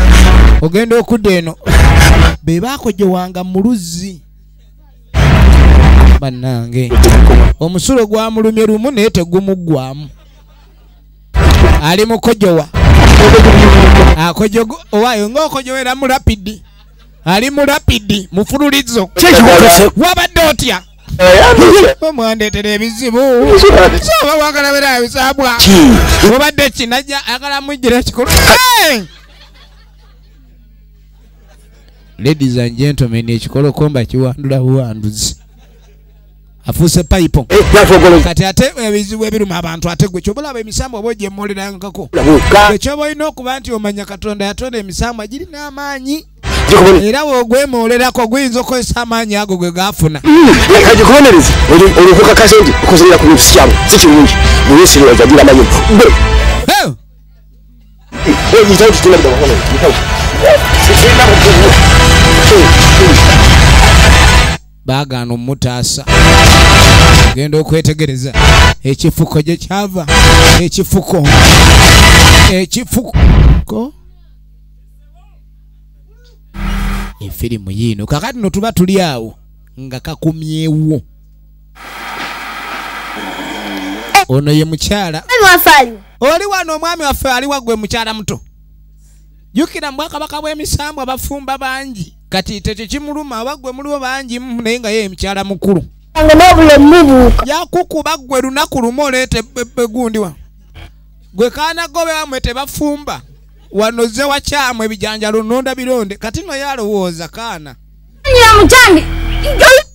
Speaker 1: ogenda okudda eno bebaakojowanga mu luzzi bannange omusulo gwamulumye lumu naye tegumuggwamu ali mukojowa akojogo owayo ng'okojowera mu rapidi ali mu rapidi mufululizo wabadde otya omwandetera ebizibu soba wakalabira ebisabwa obadde kinajja agala mwijjira ekikulu ladies and gentlemen ekikolokomba kiwandula buwanduzi afuuse payipo kati ate ebizibu ebiruma abantu ate gwe kyobulaba emisambo oba ogyemolerankako ekyoba olina okuba nti omanya katonda yatonda emisambo girina amaanyi era bwogwemolerako guyinza okukozesa amaanyi ago gwe gafuna
Speaker 2: kagikubonereze olukukakase nti okozerera ku bintu sikyabo si kirungi buyesire wajagira amanyi
Speaker 1: baagaana omutaasa genda okwetegereza ekifuko gye kyava ekifuko efirimu yiino kakati no tuba tuli awo nga kakumyewo ono ye mukyala oli wano omwami waffe ali waggwe mukyala muto jukira mbwakabaka bw'emisambwa bafumba bangi kati tekimuluma abagwe muliwo bangi naye nga ye mukyala mukulu yakukuba gwe lunaku lumu oleete begundiwa gwe kaana gobe wamwe tebafumba wanoze wakyamwe ebijanjalo nonda bironde kati no yalowooza kaana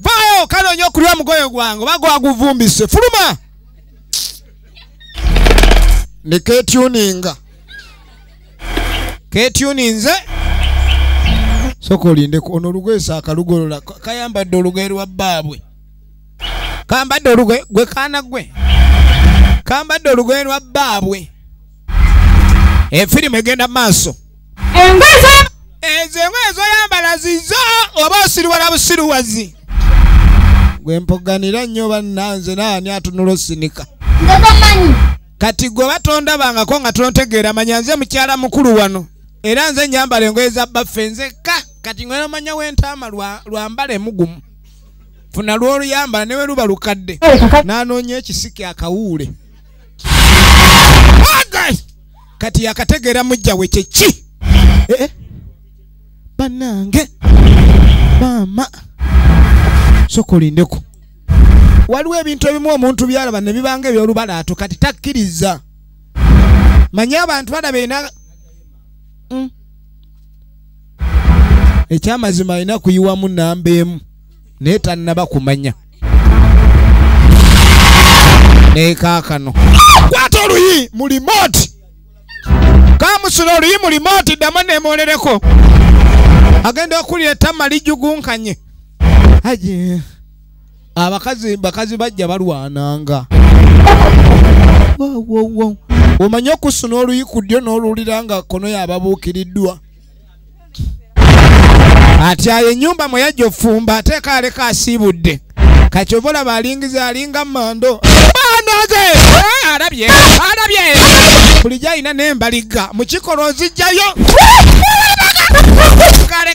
Speaker 1: vaayo kanoonya okulya omugoye gwange oba gwaguvumbise fuluma ne ketuninga ketuninze soka olindeko ono olugoye saakalugolola kayambadde olugoye lwa bbaabwe kambadde olugoye gwe kaana gwe kambadde olugoye lwa bbaabwe efirimu egenda maaso ezo engoye zoyambala zizo oba osiriwala busiruwazi gwe mpoganira nnyo bannanze naani atunula osinika kati gwe batonda bangako nga tontegeera manya nze mukyala mukulu wano era nze nyambala engoye za baffe nzekka kati ngwe nomanya wentaama lwambala emugumu funa lwoluyambala newe luba lukadde nanoonya ekisiki akawuule kati yakategeera mujja we kyeki bannange maama soka olindeko waliwo ebintu ebimu omuntu byalaba ne bibanga ebyolubalaato kati takkiriza manye abantu balaba ena ekyamazima alina kuyiwamu namba emu naye tannaba kumanya naye kaakano kwata oluyi mu limoti kamusula oluyi mu limoti ddamu neemolereko agenda okulira ettama lijjugunkanye aje bakazi bajja balwananga omanye okusuna oluyi ku ddyo n'oluwulira nga kono yababuukiriddwa ati ayo ennyumba mwe yajja ofumba ateeka aleka asiibudde kachobola balingiza alinga mando banage arabye kulijja ina nembaliga mukikolo zijjayo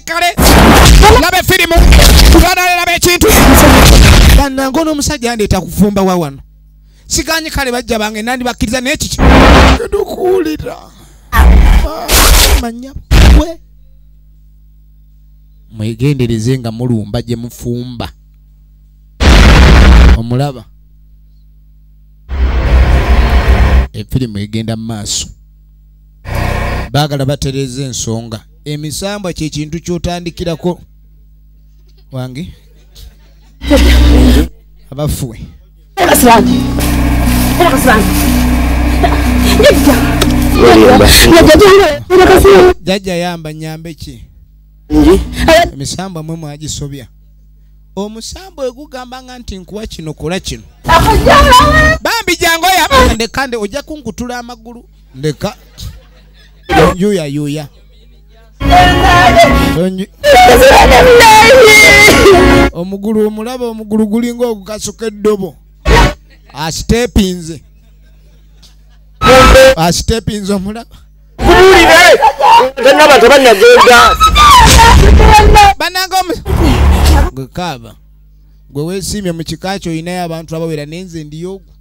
Speaker 1: kale labe firimu labe ekintu banango n'omusajja andeeta kufumba wawano siganyi kale bajja bange nandi bakkiriza n'ekiki ndukuwulira manya we mwegendereze nga mulumba gye mufumba omulaba efirimu egenda mu maaso baagala batereza ensonga emisambwa kye kintu kyotandikirako wange abafuwe jajja yamba nyambe ki emisambwa mwe mwagisobya omusambwa egugamba nga nti nkuwa kino kola kino bambi jango yaba ndekande ojja kunkutula amagulu ndeka yuya omugulu omulaba omugulu gulinga ogukasuka eddobo asitepinze omulaba bananga gwekaba gwe weesiimye mu kika kyo oyinayo abantu abawera nenze ndiyogu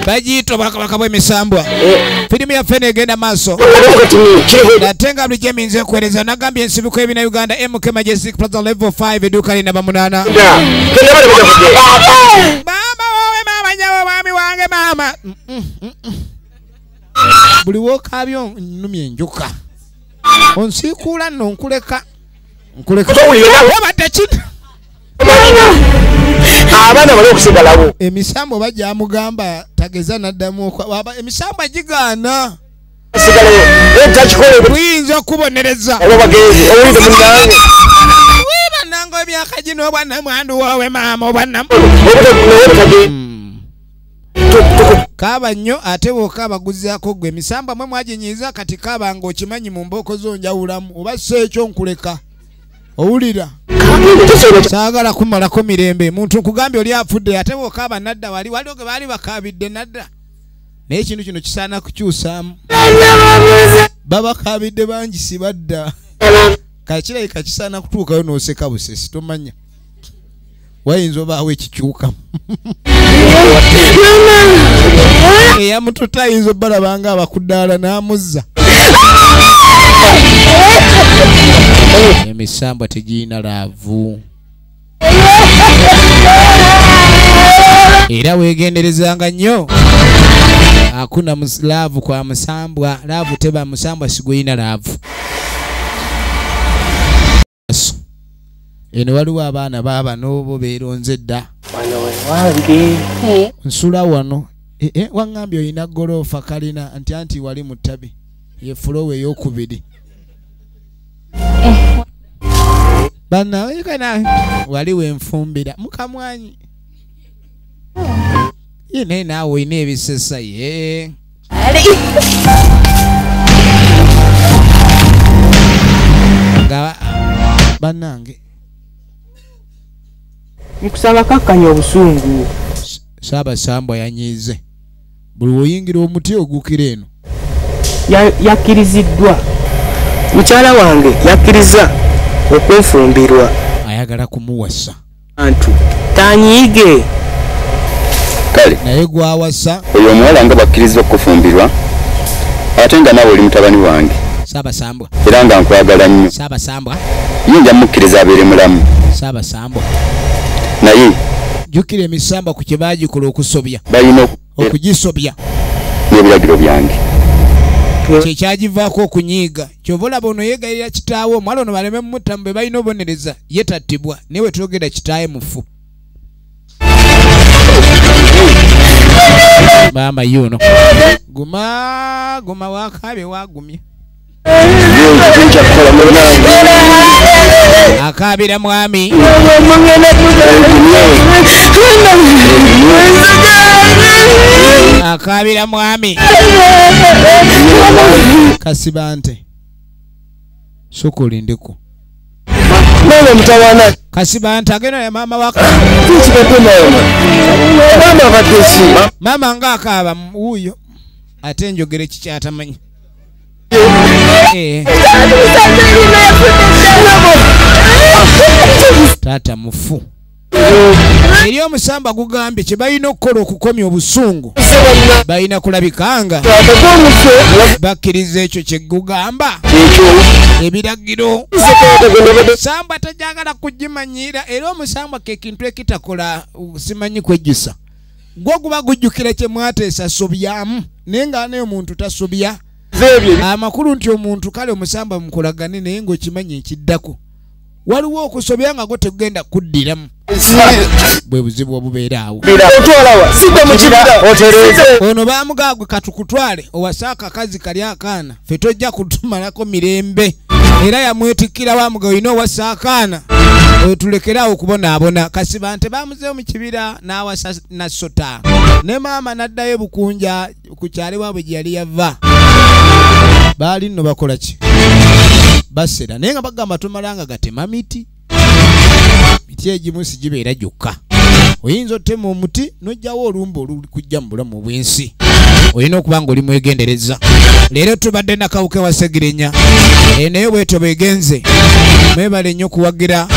Speaker 1: bagiyita obwakabaka bw'emisambwa firimu yaffe negenda maaso ate nga buli gyeminza ekwereza nagambye ensibiko y'ebina Uganda MK Majestic Plaza Level 5 edduuka linaba 8 maama wowe maama nyawo mwami wange maama buli wookabyo nnumya enjuka onsiikuula nno nkuleka wabadde kino abaana bali okusigalawo emisambo bajja amugamba tageza naddamu emisambo gigaana buyinza okubonereza banango emyaka gino obwannamwandu wowe maama obwannamu kaaba nnyo ate bw'okaaba guzaako gwe emisamba mwe mwaginyiiza kati kaaba ng'okimanyi mu mbooko zonjawulamu oba si ekyo nkuleka owulira saagala kumalako mirembe muntu nkugambye oli afudde ate bw'okaaba nadda waliwo ge baali bakaabidde nadda naye ekintu kino kisaana kukyusaamu babakaabidde bangi si badda kakirabika kisaana kutuukayo n'oseka busesi tomanya wayinza obaawo ekikyukamu eyamututa ayinza obbalabanga abakuddaala n'amuzza emisambwa tegirina laavu era weegenderezanga nnyo akuna laavu kwa musambwa laavu teba musambwa sigweyina laavu eno waliwo abaana baabano bo beeronze dda nsula wano waŋŋambye olina goloofa kalina anti wali mu ttabi ye fulowe ey'okubiri bannawekana wali wenfumbira mukamwanyi ye naye naawe olina ebisesa ye nga bannange
Speaker 6: nkusaba kakkanya obusungu
Speaker 1: Saabasambwa yanyiize buli woyingira omuti ogukira eno
Speaker 6: yakkiriziddwa mukyala wange yakkiriza okunfumbirwa
Speaker 1: ayagala kumuwasa
Speaker 6: antu tanyiige
Speaker 5: kale
Speaker 1: naye gwawasa
Speaker 5: oyo omuwala nga bakkiriza okufumbirwa ate nga nawe oli mutabani wange
Speaker 1: Saabasambwa
Speaker 5: era nga nkwagala nnyo
Speaker 1: Saabasambwa
Speaker 5: yinja mukkiriza abeere mulamu
Speaker 1: Saabasambwa
Speaker 5: naye
Speaker 1: jukira emisambwa ku kyebagikola okusobya
Speaker 5: balina
Speaker 1: okugisobya
Speaker 5: n'ebiragiro byange
Speaker 1: kyekyagivaako okunyiiga kyova olaba ono yeegayirira kitaawe omuwala ono baleme mumuttamu be balina obonereza ye tattibwa naye we twogera kitaawe mufu maama yuno guma wakaabye wagumye akaabira mwami akaabira mwami Kasibante Sukulindiko.
Speaker 2: Mama mtawana.
Speaker 1: Kasiba ntageno ya mama wako.
Speaker 2: Mama batesi.
Speaker 1: Mama ngakaba uyo. Ate njogere kikyatamanyi. Tata mufu. Eriyo musamba gugambye kye balina okukola okukomya obusungu. Balina kulabikanga. Bakkiriza ekyo kye gugamba. Ebiragiro. Samba tajagala kugimanyira era omusamba ke kintu ekitakola simanyi kwejjusa. Gwo guba gujjukira kye mwateesa sobyamu naye nga naye omuntu tasobya. Amakulu nti omuntu kale omusamba mukolagane naye ng'okimanyi ekiddako. Waliwo okusobya nga gwo tegenda kuddiramu. Bwe buzibu obubeera awo. Ono baamugaagwe katukutwale owasaaka akazi kali akaana ffe tojja kutumalako mirembe era yamwetikkira wamuga olina owasa akaana otulekerawo okubonaabona. Kasiba nte baamuzeewo mu kibira n'awasa nassota ne maama n'addayo bukunja ku kyale waabwe gye yali yava. Baali nno bakola ki? Basera naye nga bagamba tomalanga gatema miti. Miti egimu sigibeera gyokka. Oyinza otema omuti n'ojjawo olumba olukujja mu bulamu bw'ensi. Olina okuba nga oli mwegendereza. Leero tubadde nakawuke wa Segirinya. Naye bwetyo bwegenze. Mwebale nnyo okuwagira.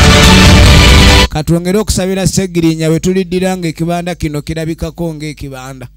Speaker 1: Katwongere okusabira Segirinya bwe tuliddira nga ekibanda kino kirabikako ng'ekibanda.